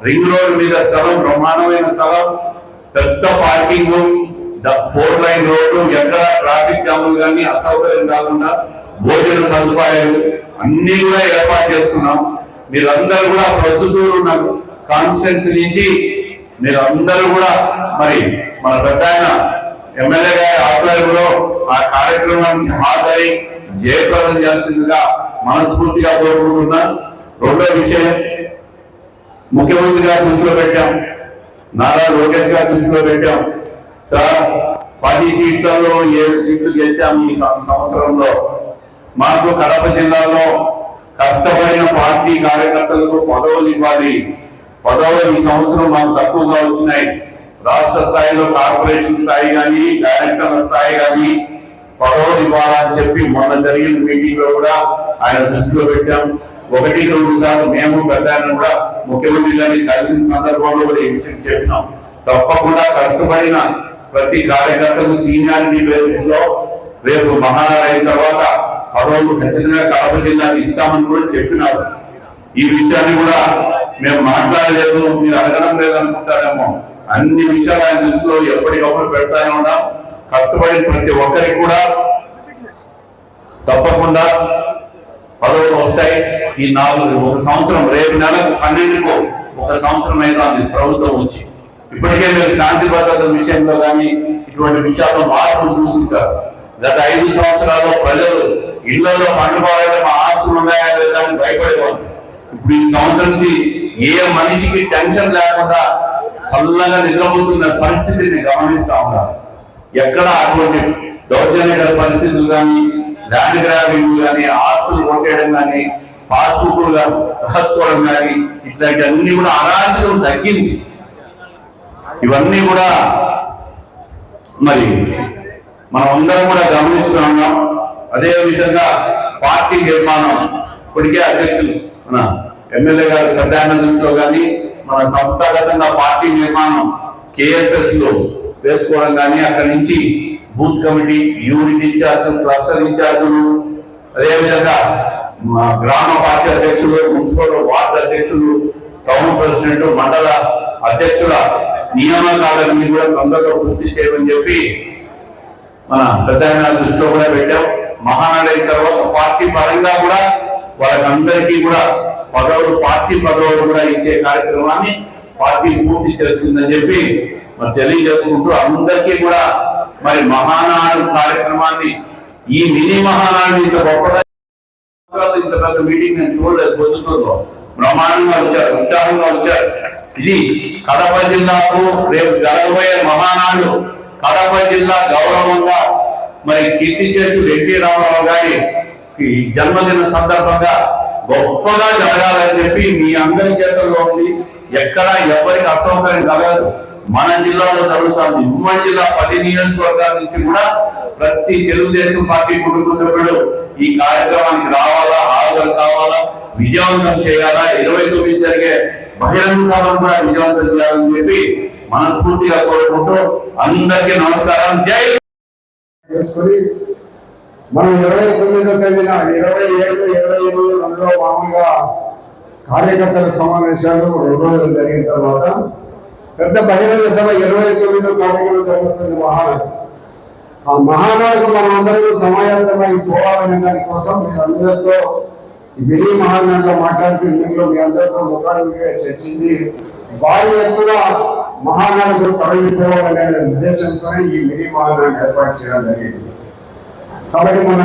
రింగ్ రోడ్ మీద స్థలం, బ్రహ్మాండమైన స్థలం, పెద్ద పార్కింగ్, 4 లైన్ రోడ్డు, ఎక్కడ ట్రాఫిక్ జాములు కానీ అసౌకర్యం కాకుండా భోజన సదుపాయాలు అన్ని కూడా ఏర్పాటు చేస్తున్నాం. మీరందరూ కూడా ప్రొద్దుటూరు ఉన్న కాన్స్టిట్యున్సీ నుంచి మీరందరూ కూడా మరి మన పెద్ద ఎమ్మెల్యే గారి ఆధ్వర్యంలో ఆ కార్యక్రమానికి హాజరై జయప్రదం చేయాల్సిందిగా మనస్ఫూర్తిగా కోరుకుంటున్నా. రెండో విషయం, ముఖ్యమంత్రి గారి దృష్టిలో పెట్టాం, నారా లోకేష్ గారి దృష్టిలో పెట్టాం. సార్ 10 సీట్లలో 7 సీట్లు గెలిచాము ఈ సంవత్సరంలో. మాకు కడప జిల్లాలో కష్టపడిన పార్టీ కార్యకర్తలకు పదవులు ఇవ్వాలి. పదవులు ఈ సంవత్సరం మాకు తక్కువగా వచ్చినాయి. రాష్ట్ర స్థాయిలో కార్పొరేషన్ స్థాయి కానీ, డైరెక్టర్ల స్థాయి కానీ పదవులు ఇవ్వాలని చెప్పి మొన్న జరిగిన మీటింగ్ లో కూడా ఆయన దృష్టిలో పెట్టాం. 1-2 సార్లు మేము పెద్ద కూడా ముఖ్యమంత్రి గారిని కలిసిన సందర్భంలో కూడా ఈ విషయం చెప్పినాం. తప్పకుండా కష్టపడిన ప్రతి కార్యకర్తకు సీనియారిటీ బేసిస్ లో రేపు మహానాడు అయిన తర్వాత పదవులు ఖచ్చితంగా కడప జిల్లాకి ఇస్తామని కూడా చెప్పినారు. ఈ విషయాన్ని కూడా మేము మాట్లాడలేదు, మీరు అడగడం లేదనుకుంటారేమో. అన్ని విషయాలు ఆయన దృష్టిలో ఎప్పటికప్పుడు పెడతానే ఉన్నాం. కష్టపడిన ప్రతి ఒక్కరికి కూడా తప్పకుండా పదవులు వస్తాయి. ఈ 1 సంవత్సరం, రేపు నెలకు 12కు 1 సంవత్సరం అయింది ప్రభుత్వం వచ్చి. ఇప్పటికే మీరు శాంతి భద్రత విషయంలో కానీ ఇటువంటి విషయాల్లో మార్పులు చూసుకుంటారు. గత 5 సంవత్సరాల్లో ప్రజలు ఇళ్లలో పండుకోవాలంటే మా ఆస్తులు ఉన్నాయా లేదా అని భయపడేవాళ్ళు. ఇప్పుడు ఈ సంవత్సరం నుంచి ఏ మనిషికి టెన్షన్ లేకుండా చల్లగా నిద్రపోతున్న పరిస్థితిని గమనిస్తా ఉన్నారు. ఎక్కడ అటువంటి దౌర్జన్య పరిస్థితులు కానీ, ల్యాండ్ గ్రాబింగ్ కానీ, ఆస్తులు కొట్టేయడం కానీ, పాస్బుక్లు రాసుకోవడం కానీ, ఇట్లాంటి అన్ని కూడా అరాచకం తగ్గింది. ఇవన్నీ కూడా మరి మనం అందరం కూడా గమనించుకున్నాం. అదే విధంగా పార్టీ నిర్మాణం ఇప్పటికే అధ్యక్షులు మన ఎమ్మెల్యే గారు పెద్ద దృష్టిలో కానీ, మన సంస్థాగతంగా పార్టీ నిర్మాణం కేఎస్ఎస్ లో వేసుకోవడం కానీ, అక్కడి నుంచి booth committee, unit incharge, cluster ఇన్ఛార్జులు, అదేవిధంగా గ్రామ పార్టీ అధ్యక్షులు, మున్సిపల్ వార్డు అధ్యక్షులు, టౌన్ ప్రెసిడెంట్, మండల అధ్యక్షుల నియామకాలన్నీ కూడా తొందరగా పూర్తి చేయమని చెప్పి మన పెద్ద దృష్టిలో కూడా పెట్టాం. మహానాడు అయిన తర్వాత పార్టీ పరంగా కూడా వాళ్ళకందరికీ కూడా పదవులు, పార్టీ పదవులు కూడా ఇచ్చే కార్యక్రమాన్ని పార్టీ పూర్తి చేస్తుందని చెప్పి మరి తెలియజేసుకుంటూ, అందరికీ కూడా మరి మహానాడు కార్యక్రమాన్ని, ఈ మినీ మహానాడు ఇంత గొప్పగా ఇంత పెద్ద మీటింగ్ నేను చూడలేదు. పొద్దుటూరులో బ్రహ్మాండంగా వచ్చారు, ఉత్సాహంగా వచ్చారు. ఇది కడప జిల్లాకు రేపు జరగబోయే మహానాడు కడప జిల్లా గౌరవంగా మరి కీర్తిశేషుడు ఎన్టీ రామారావు గారి జన్మదిన సందర్భంగా గొప్పగా జరగాలని చెప్పి మీ అందరి చేతుల్లో ఉంది. ఎక్కడ ఎవరికి అసౌకర్యం కలగదు. మన జిల్లాలో జరుగుతుంది. ఉమ్మడి జిల్లా 10 నియోజకవర్గాల నుంచి కూడా ప్రతి తెలుగుదేశం పార్టీ కుటుంబ సభ్యుడు ఈ కార్యక్రమానికి రావాలా, హాజరు కావాలా, విజయవంతం చేయాలా. 29 జరిగే బహిరంగ సభను కూడా విజయవంతం చేయాలని చెప్పి మనస్ఫూర్తిగా కోరుకుంటూ అందరికీ నమస్కారం. జై. మనం 29వ తేదీన 27, 28 మామూలుగా కార్యకర్తల సమావేశాలు 2 రోజులు జరిగిన తర్వాత పెద్ద బహిరంగ సభ 29వ తారీఖున జరుగుతుంది మహానాడు. ఆ మహానాడుకు మనం అందరూ సమాయత్తమై పోవాలనే దానికోసం మీరు అందరితో మినీ మహానాడులో మాట్లాడుతూ ఇందులో మీ అందరితో ముఖాముఖిగా చర్చించి భారీ ఎత్తున మహానాడుకు తరలిపోవాలనే ఉద్దేశంతో ఈ మినీ మహానాడు ఏర్పాటు చేయడం జరిగింది. కాబట్టి మన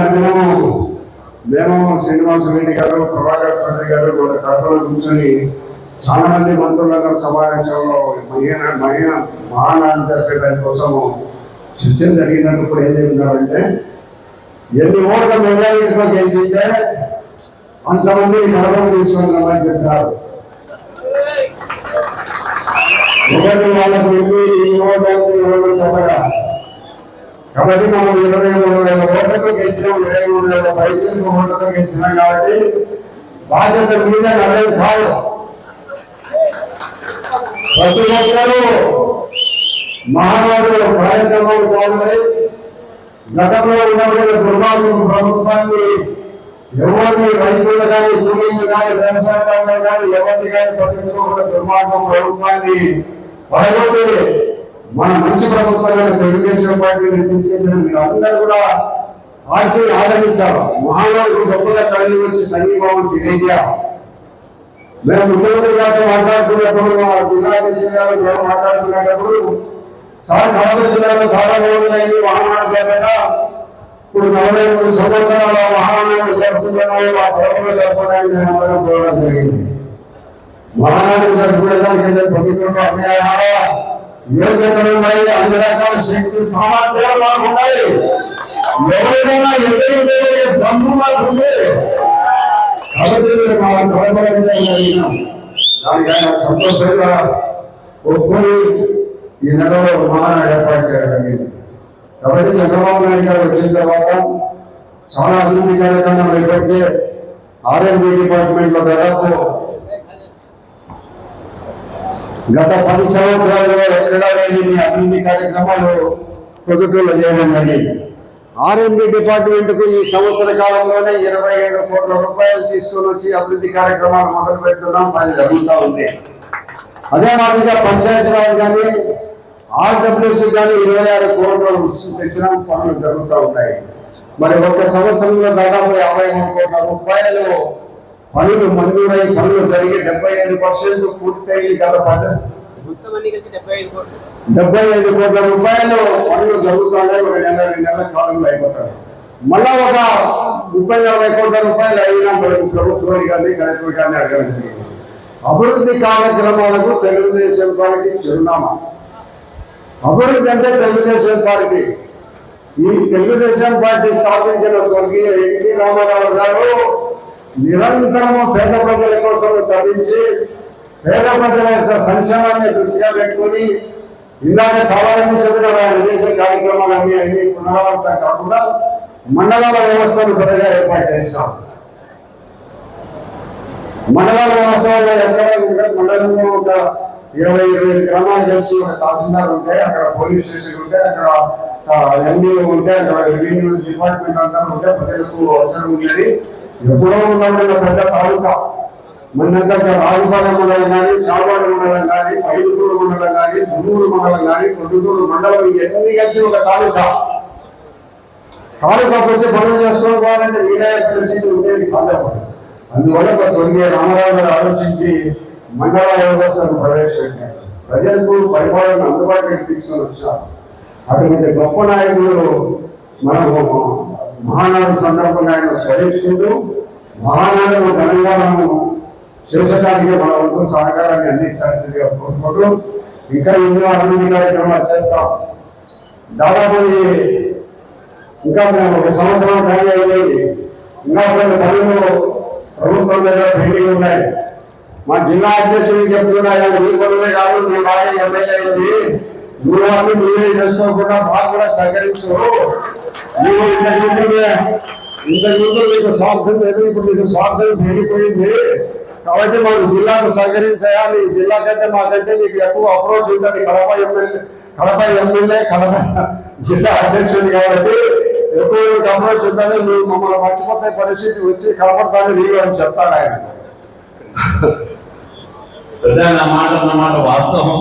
మేము శ్రీనివాసరెడ్డి గారు, ప్రభాకర్ రెడ్డి గారు మన కడపలో కూర్చొని చాలా మంది మంత్రులందరూ సమావేశంలో మహానాడు జరిపే దానికోసం చర్చలు జరిగినప్పుడు ఏం చెప్తున్నారంటే, ఎన్ని ఓట్ల మెజారిటీతో గెలిచింటే అంతమంది కడపను తీసుకున్నామని చెప్పారు. ఒకటి వాళ్ళకు ఈ ఓట్లు చెప్పగా, కాబట్టి మనం 23,000 ఓట్లతో గెలిచినాం, 23,000 పైసలు ఓట్లతో గెలిచినాం. కాబట్టి బాధ్యత మీద నడవడం కాదు. ప్రతి ఒక్కరూ మహానాడు కార్యక్రమాలు పాల్గొని గతంలో ఉన్నటువంటి దుర్మార్గం ప్రభుత్వాన్ని ఎవరిని, రైతులు కానీ, కూలీలు కానీ, వ్యవసాయదారులు కానీ, ఎవరిని కానీ పట్టించుకోకుండా దుర్మార్గం ప్రభుత్వాన్ని పడగొట్టి మన మంచి ప్రభుత్వమైన తెలుగుదేశం పార్టీని తీసుకొచ్చిన మీరు అందరూ కూడా పార్టీని ఆదరించారు. మహానాడు గొప్పగా తరలి వచ్చి సంఘీభావం తెలియజేయాలి. మేము ముఖ్యమంత్రి గారితో మాట్లాడుతున్నప్పుడు, మా జిల్లా అధ్యక్షులు మాట్లాడుతున్నప్పుడు, సార్ కడప జిల్లాలో చాలా రోజులైంది మహానాడు లేకుండా, ఇప్పుడు 43 సంవత్సరాల మహానాడు జరుపుతున్నాయి, మా కడపలో జరుపుకోవడానికి మేము అందరం పోవడం జరిగింది. మహానాడు జరుపుకోవడానికి ప్రభుత్వంలో అన్యాయాల యోగ్యతలు ఉన్నాయి, అన్ని రకాల శక్తి సామర్థ్యాలు మాకున్నాయి. ఎవరైనా ఎదురు బంధు మాకుంది. కాబట్టి మా కడపలో దానికి ఆయన సంతోషంగా ఒప్పుకొని ఈ నెలలో మహానాడు ఏర్పాటు చేయడం జరిగింది. కాబట్టి చంద్రబాబు నాయుడు గారు వచ్చిన తర్వాత చాలా అభివృద్ధి కార్యక్రమాలు ఇప్పటికే R&D డిపార్ట్మెంట్ లో దాదాపు గత 10 సంవత్సరాలుగా ఎక్కడా లేని అభివృద్ధి కార్యక్రమాలు ప్రభుత్వంలో చేయడం జరిగింది. R&D డిపార్ట్మెంట్ కు ఈ సంవత్సర కాలంలోనే 27 కోట్ల రూపాయలు తీసుకొని వచ్చి అభివృద్ధి కార్యక్రమాలు మొదలు పెడుతున్నాం. పని జరుగుతూ ఉంది. అదే మాదిరిగా పంచాయతీరాజ్ కానీ, RWC కానీ 26 కోట్ల తెచ్చిన పనులు జరుగుతూ ఉన్నాయి. మరి ఒక సంవత్సరంలో దాదాపు 53 కోట్ల రూపాయలు పనులు మంజూరై పనులు జరిగి 75% పూర్తయి గత 75 కోట్ల రూపాయలు పనులు జరుగుతున్నాయి. 1 నెల 2 నెలల కాలంలో అయిపోతారు. మళ్ళా ఒక 30-40 కోట్ల రూపాయలు అయినా ప్రభుత్వాన్ని కానీ కలెక్టర్ కానీ అడగడం జరిగింది. అభివృద్ధి కార్యక్రమాలకు తెలుగుదేశం పార్టీ చిరునామా. అభివృద్ధి అంటే తెలుగుదేశం పార్టీ. ఈ తెలుగుదేశం పార్టీ స్థాపించిన స్వర్గీయ ఎన్టీ రామారావు గారు నిరంతరము పేద ప్రజల కోసం తప్పించి పేద ప్రజల యొక్క సంక్షేమాన్ని దృష్టిగా పెట్టుకుని ఇందాక చాలా మంది చెప్పిన ఆయన చేసే కార్యక్రమాలన్నీ అన్ని పునరావృతం కాకుండా మండలాల వ్యవస్థను పెద్దగా ఏర్పాటు చేశాం. మండలాల వ్యవస్థలో ఎక్కడ మండలంలో ఒక 20-25 గ్రామాలు కలిసి ఒక తహసీల్దార్ ఉంటే, అక్కడ పోలీస్ స్టేషన్ ఉంటే, అక్కడ ఎండిఓ ఉంటే, అక్కడ రెవెన్యూ డిపార్ట్మెంట్ అంతా ఉంటే ప్రజలకు అవసరం ఉండేది. ఎప్పుడో ఉన్నప్పుడు పెద్ద తాలూకా మనంతా రాజపాలెం మండలం కానీ, చాలవాడ మండలం కానీ, ఐదుగురు మండలం కానీ, గుంటూరు మండలం కానీ, పొద్దుటూరు మండలం ఇవన్నీ కలిసి ఒక తాలూకాకు వచ్చి పనులు చేసుకోవాలంటే వీలయ్యే పరిస్థితి ఉండేది కాదు. అందువల్ల స్వర్గీయ రామారావు గారు ఆలోచించి మండల వ్యవస్థను ప్రవేశపెట్టారు. ప్రజలకు పరిపాలన అందుబాటులోకి తీసుకొని వచ్చారు. అటువంటి గొప్ప నాయకులు మనము మహానాడు సందర్భంగా ఆయన స్మరించుకుంటూ మహానాడును ఘనంగా మనము చేసడానికి మన వంతు సహకారాన్ని అందించాల్సిందిగా కోరుకుంటూ ఇంకా ఎన్నో అభివృద్ధి కార్యక్రమాలు చేస్తాం. దాదాపు ఇంకా మేము 1 సంవత్సరం టైం అయ్యేది. ఇంకా కొన్ని పనులు ప్రభుత్వం దగ్గర పెండింగ్ ఉన్నాయి. మా జిల్లా అధ్యక్షుడికి చెప్తున్నా, నీ పనులే కాదు, నీ బాగా ఎమ్మెల్యే అయింది, నువ్వు అన్ని నువ్వే చేసుకోకుండా బాగా కూడా సహకరించు. నువ్వు ఇంతకుముందు నీకు స్వార్థం లేదు, ఇప్పుడు నీకు స్వార్థం పెరిగిపోయింది. కాబట్టి మాకు జిల్లాకు సహకరించాలి. జిల్లా కంటే మాకంటే నీకు ఎక్కువ అప్రోచ్ ఉంటుంది. కడప ఎమ్మెల్యే కడప జిల్లా అధ్యక్షుడు కాబట్టి ఎక్కువ అప్రోచ్ ఉంటుంది. నువ్వు మమ్మల్ని మర్చిపోతే పరిస్థితి వచ్చి కనపడతాను నీవు అని చెప్తాడు ఆయన. అన్నమాట వాస్తవం.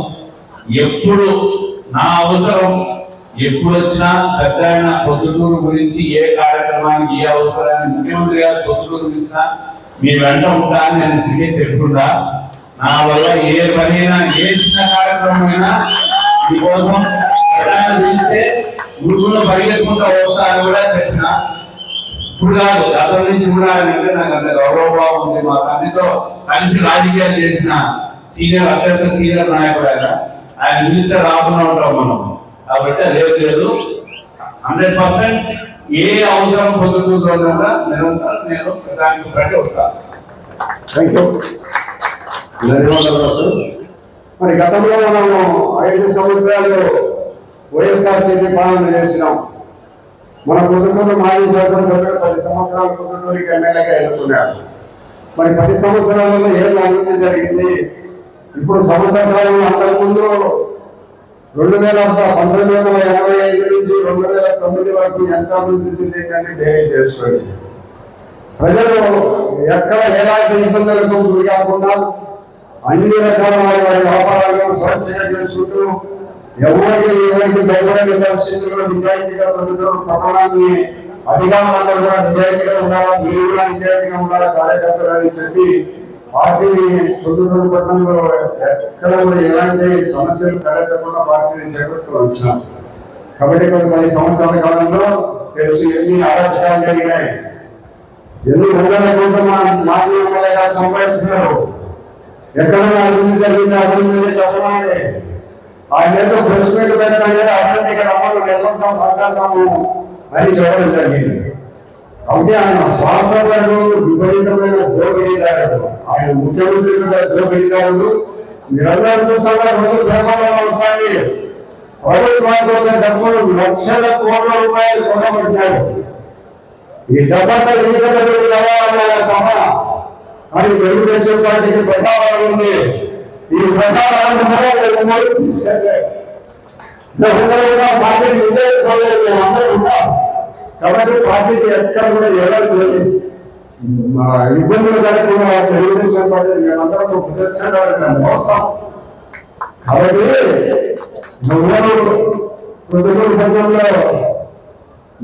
ఎప్పుడు నా అవసరం ఎప్పుడు వచ్చినా పెద్ద ఆయన పొద్దుటూరు గురించి ఏ కార్యక్రమానికి ఏ అవసరాన్ని ముఖ్యమంత్రి గారు పొద్దుటూరు గురించినా మీ వెంట ఉంటా అని నేను తిరిగి చెప్పుకుంటా. నా వల్ల ఏ పనైనా ఏ చిన్న కార్యక్రమం అయినా మీకోసం పిలిస్తే ఊరుకుల్లో పరిగెత్తుకుంటూ వస్తా అని కూడా చెప్పిన. ఇప్పుడు కాదు, గతం నుంచి కూడా అంటే నాకు అంత గౌరవభావం ఉంది. మా తండ్రితో కలిసి రాజకీయాలు చేసిన అత్యంత సీనియర్ నాయకుడు ఆయన పిలిస్తే రాకుండా ఉంటాం మనం. కాబట్టి లేదు 100% ఏ అవసరం పొందుతుందో నిరంతరం నేను దానికి బట్టి వస్తాను. ధన్యవాదాలు. మరి గతంలో మనము 5 సంవత్సరాలు వైఎస్ఆర్సీపీ పాలన చేసినాం. మన పొద్దుటూరు మాజీ శాసనసభ్యులు 10 సంవత్సరాల పొద్దుటూరికి ఎమ్మెల్యేగా ఎన్నుకున్నారు. మరి 10 సంవత్సరాలలో ఏం అభివృద్ధి జరిగింది? ఇప్పుడు సంవత్సరాలు అంతకుముందు 1985 నుంచి 2009 వరకు ఎంత అభివృద్ధి చెందిందని డైరీ చేసుకోండి. ప్రజలు ఎక్కడ ఎలాంటి ఇబ్బందులకు గురి కాకుండా అన్ని రకాల వారి వ్యాపారాలను స్వచ్ఛంగా చేసుకుంటూ ఎవరికి భయపడని పరిస్థితుల్లో నిజాయితీగా పొందుతారు. పట్టణాన్ని అధికారులందరూ కూడా నిజాయితీగా ఉండాలా, మీరు కూడా నిజాయితీగా ఉండాలా కార్యకర్తలు అని చెప్పి పార్టీని పొద్దుటూరు పట్టణంలో ఎక్కడ కూడా ఎలాంటి సమస్యలు తలెత్తకుండా పార్టీని చేపడుతూ వచ్చినాం. కాబట్టి 10 సంవత్సరాల కాలంలో తెలిసి ఎన్ని అరాచకాలు జరిగినాయి, ఎన్ని వందల కోట్ల మాజీ ఎమ్మెల్యేగా సంపాదించినారు. ఎక్కడైనా అభివృద్ధి జరిగింది, అభివృద్ధి చెప్పడాలి. ఆయన ఏదో ప్రెస్ మీట్ పెట్టాలంటే అభివృద్ధికి రమ్మలు నిలబడతాం మాట్లాడతాము అని చెప్పడం జరిగింది. కాబట్టి ఆయన స్వార్థపరుడు, విపరీతమైన దోపిడీదారుడు. ఆయన ముఖ్యమంత్రి దోపిడీదారుడు. మీరందరూ చూస్తున్నా రోజు పేపర్లో వస్తాయి. ప్రభుత్వానికి వచ్చే డబ్బులు లక్షల కోట్ల రూపాయలు కొనబట్టినాడు. ఈ డబ్బంతా ఎన్నికలు కావాలన్నారు తప్ప కానీ తెలుగుదేశం పార్టీకి ప్రజాబలం ఉంది. ఈ ప్రజాబలం పార్టీకి అందరూ ఉంటాం. కాబట్టి పార్టీకి ఎక్కడ కూడా ఎలాంటి ఇబ్బందులు కలగకుండా తెలుగుదేశం పార్టీ మేమందరం ప్రదర్శన మోస్తాం. కాబట్టి పొద్దుటూరు పట్టణంలో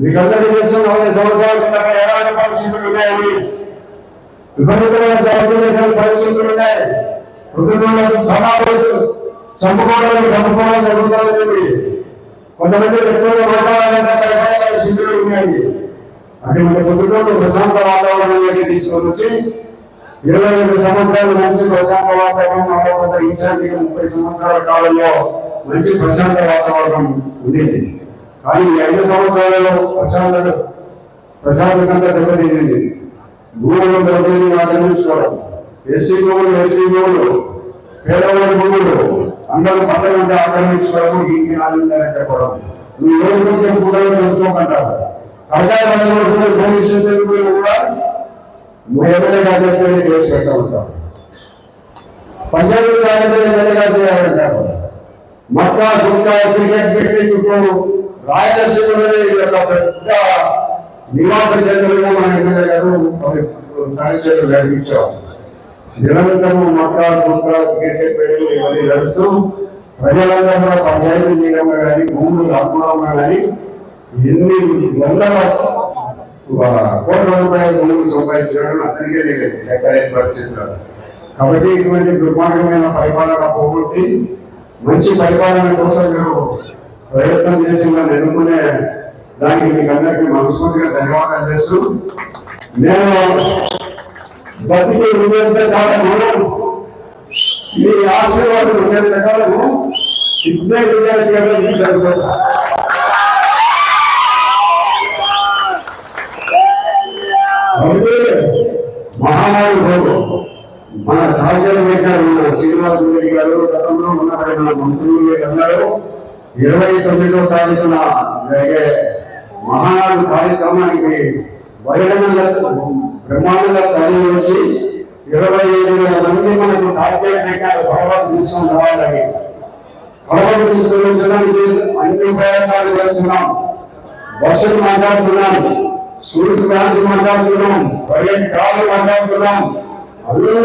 మీకందరికీ తెలుసు 40 సంవత్సరాల క్రితం ఎలాంటి పరిస్థితులు ఉన్నాయని, విపరీతమైన పరిస్థితులు ఉన్నాయి. పొద్దుటూరులో చాలా రోజులు చంపుకోవడం జరుగుతుంది. కొంతమంది ఎక్కువగా మాట్లాడాలంటే పరిస్థితులు ఉన్నాయి. అటువంటి పొద్దుటూరు ప్రశాంత వాతావరణానికి తీసుకొని వచ్చి 25 సంవత్సరాల నుంచి ప్రశాంత వాతావరణం ఇన్ఛార్జిగా 30 సంవత్సరాల కాలంలో మంచి ప్రశాంత వాతావరణం ఉండేది. కానీ ఈ 5 సంవత్సరాలలో ప్రశాంతత దెబ్బతింది. భూములు దెబ్బతిని ఆక్రమించుకోవడం, ఎస్సీ భూములు, పేదవాడి భూములు అందరూ పట్టణంగా ఆక్రమించుకోవడం, ఇంటి ఆనందాన్ని చెప్పడం. నువ్వు రోజు కూడా చెప్పుకోమంటారు. తరకాయ పోలీస్ స్టేషన్ కూడా ఎమ్మెల్యే గారి కేసు పెట్టా ఉంటారు. పంచాయతీ గారు మక్కా గుక్కా క్రికెట్ బిల్డింగ్ రాయలసీమలో ఒక పెద్ద నివాస కేంద్రంగా మన ఎమ్మెల్యే గారు సాహిత్యాలు నడిపించాం. నిరంతరం మక్కా గుక్కా క్రికెట్ బిల్డింగ్ ఇవన్నీ జరుగుతూ ప్రజలందరూ కూడా పంచాయతీ చేయడంలో కానీ భూములు రాకుండా కానీ ఎన్ని వందల కోట్ల రూపాయల భూములు సంపాదించడం అతనికే లెక్క పరిస్థితులు. కాబట్టి ఇటువంటి దుర్మార్గమైన పరిపాలన పోగొట్టి మంచి పరిపాలన కోసం మీరు ప్రయత్నం చేసి మనం ఎన్నుకునే దానికి మీకు అందరికీ మనస్ఫూర్తిగా ధన్యవాదాలు చేస్తూ, నేను బతికి ఉండేంత కాలము మీ ఆశీర్వాదం ఉండేంత కాలము ఇప్పుడే విద్యార్థి సరిపోతా. మహానాడు మన రాజ్యాంగ శ్రీనివాస రెడ్డి గారు గతంలో ఉన్నపడిన మంత్రులు అందరూ 29వ తారీఖున జరిగే మహానాడు కార్యక్రమానికి బహిరంగంగా బ్రహ్మాండంగా తరలి వచ్చి 25,000 మంది మనకు రాజ్యాంగ భగవత్ తీసుకొని రావాలని భగవత్ తీసుకొని వచ్చడానికి అన్ని ప్రయత్నాలు చేస్తున్నాం. బస్సులు మాట్లాడుతున్నాం, స్కూల్ బ్రాంచ్ మాట్లాడుతున్నాం, ప్రైవేట్ కార్లు మాట్లాడుతున్నాం. అందరూ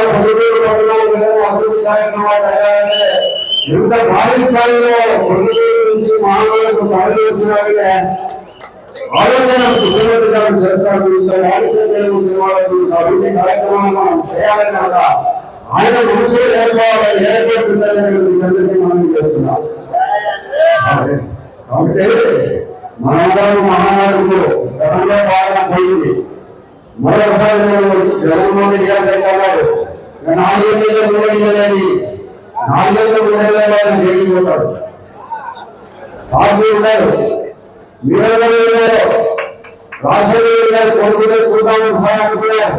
అభివృద్ధి కార్యక్రమాలు అయ్యాయంటే ఎంత భారీ స్థాయిలో పొద్దుటూరు నుంచి మహానాడుకు తరలి వచ్చినారంటే ఆలోచన ముఖ్యమంత్రి గారు చేస్తారు. అభివృద్ధి కార్యక్రమాలు మనం చేయాలని ఆయన మనసులో ఏర్పడుతుందని మనం చేస్తున్నాం. కాబట్టి మనందరూ మహానాడుకు గతంలో బాగా పోయింది. మరొకసారి జగన్మోహన్ రెడ్డి గారు చెప్పారు, 4 ఏళ్ళు 3 ఏళ్ళని 4 ఏళ్ళు 3 ఏళ్ళ వాళ్ళని జరిగిపోతాడు. పార్టీ ఉన్నారు, మీరు రాజశేఖర గారు కొడుకునే చూద్దామని అనుకున్నారు.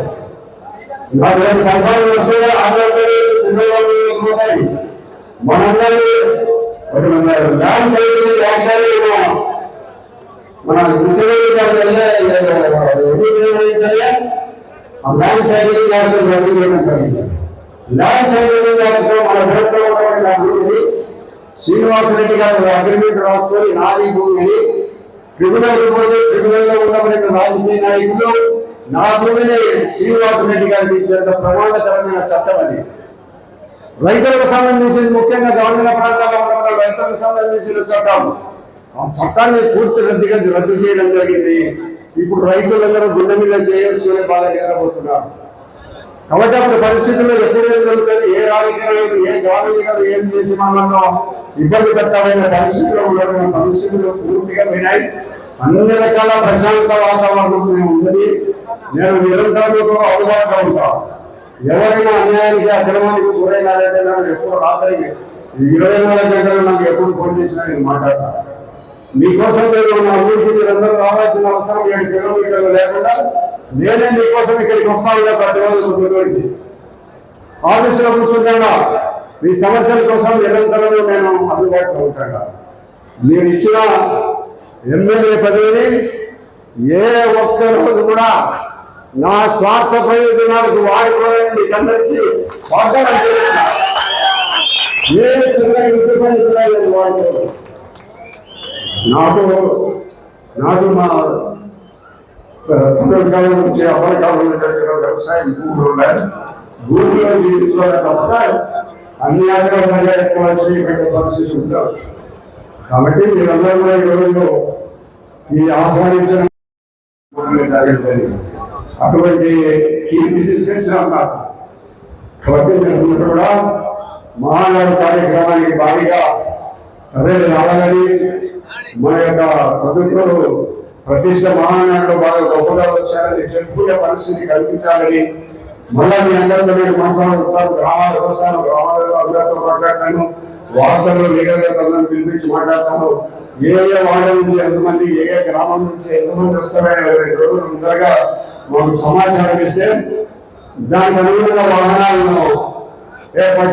నాకు 2 సంవత్సరాలు వస్తే ఆంధ్రప్రదేశ్ పోతాయి. మనందరూ మన ముఖ్యమంత్రి గారు ల్యాండ్ టైటిలింగ్ యాక్ట్ రద్దు చేయడం జరిగింది. ల్యాండ్ టైటిలింగ్ యాక్ట్ మన ప్రభుత్వం అభివృద్ధి శ్రీనివాసరెడ్డి గారు అగ్రిమెంట్ రాసుకొని నాది భూమిని ట్రిబ్యునల్ ట్రిబ్యునల్లో ఉండబడిన రాజకీయ నాయకులు నా భూమిని శ్రీనివాసరెడ్డి గారికి ఇచ్చేంత ప్రమాణకరమైన చట్టం అది. రైతులకు సంబంధించిన ముఖ్యంగా గ్రామీణ ప్రాంతాల్లో ఉన్న రైతులకు సంబంధించిన చట్టం. ఆ చట్టాన్ని పూర్తి రద్దు చేయడం జరిగింది. ఇప్పుడు రైతులందరూ గుండె మీద చేసుకునే బాగా నిద్రపోతున్నారు. కాబట్టి అప్పుడు పరిస్థితుల్లో ఎప్పుడు ఏం జరుగుతుంది, ఏ రాజకీయ నాయకుడు ఏ గవర్నమెంట్ ఏం చేసి మనలో ఇబ్బంది పెట్టాలనే పరిస్థితుల్లో ఉన్న పరిస్థితులు పూర్తిగా వినాయి. అన్ని రకాల ప్రశాంత వాతావరణం ఉన్నది. నేను నిరంతరం అందుబాటులో ఉంటాను. ఎవరైనా అన్యాయానికి అక్రమానికి గురైనారంటే నాకు ఎప్పుడు రాత్రి 24 గంటలు నాకు ఎప్పుడు ఫోన్ చేసినా నేను మాట్లాడతాను. మీకోసం నేను నా ఊరికి మీరందరూ రావాల్సిన అవసరం 7 కిలోమీటర్లు లేకుండా నేనే మీకోసం ఇక్కడికి వస్తాను. ప్రతిరోజు గుంటూరుకి ఆఫీసులో కూర్చుంటాను. మీ సమస్యల కోసం నిరంతరం నేను అందుబాటులో ఉంటాను. మీరు ఇచ్చిన ఎమ్మెల్యే పదవిని ఏ ఒక్క రోజు కూడా నా స్వార్థ ప్రయోజనాలకు వాడుకోవాలని అందరికీ వాగ్దానం చేస్తున్నా. ఏ చిన్న ఇంటి పని వాడుకోవాలి. నాకు మా తమిళకాలం నుంచి అమెరికాలో వ్యవసాయం భూములు ఉన్నాయి. భూమిలో జీవించాలి తప్ప అన్ని ఆగ్రహంగా ఎక్కువ చేయబట్టే పరిస్థితి ఉంటారు. కాబట్టి మీరందరూ కూడా ఈ రోజు ఈ ఆహ్వానించిన అటువంటి కీర్తి తీసుకొచ్చిన ఉన్నారు. కాబట్టి మీరు కూడా మహానాడు కార్యక్రమానికి భారీగా తరలి రావాలని, మన యొక్క ప్రభుత్వాలు ప్రతిష్ట మహానాడులో బాగా గొప్పగా వచ్చారని చెప్పుకునే పరిస్థితి కల్పించాలని మళ్ళా మీ అందరితో నేను మాట్లాడుతాను. గ్రామాల వ్యవసాయం గ్రామాలలో అందరితో మాట్లాడతాను. వార్తల్లో లీగల్గా కొందరు పిలిపించి మాట్లాడతాను. ఏ వార్డు నుంచి ఎంతమంది, ఏ గ్రామం నుంచి ఎంతమంది వస్తారో 2 రోజులు ముందరగా మాకు సమాచారం ఇస్తే దానికి అనుగుణంగా వాహనాలను ఏర్పాటు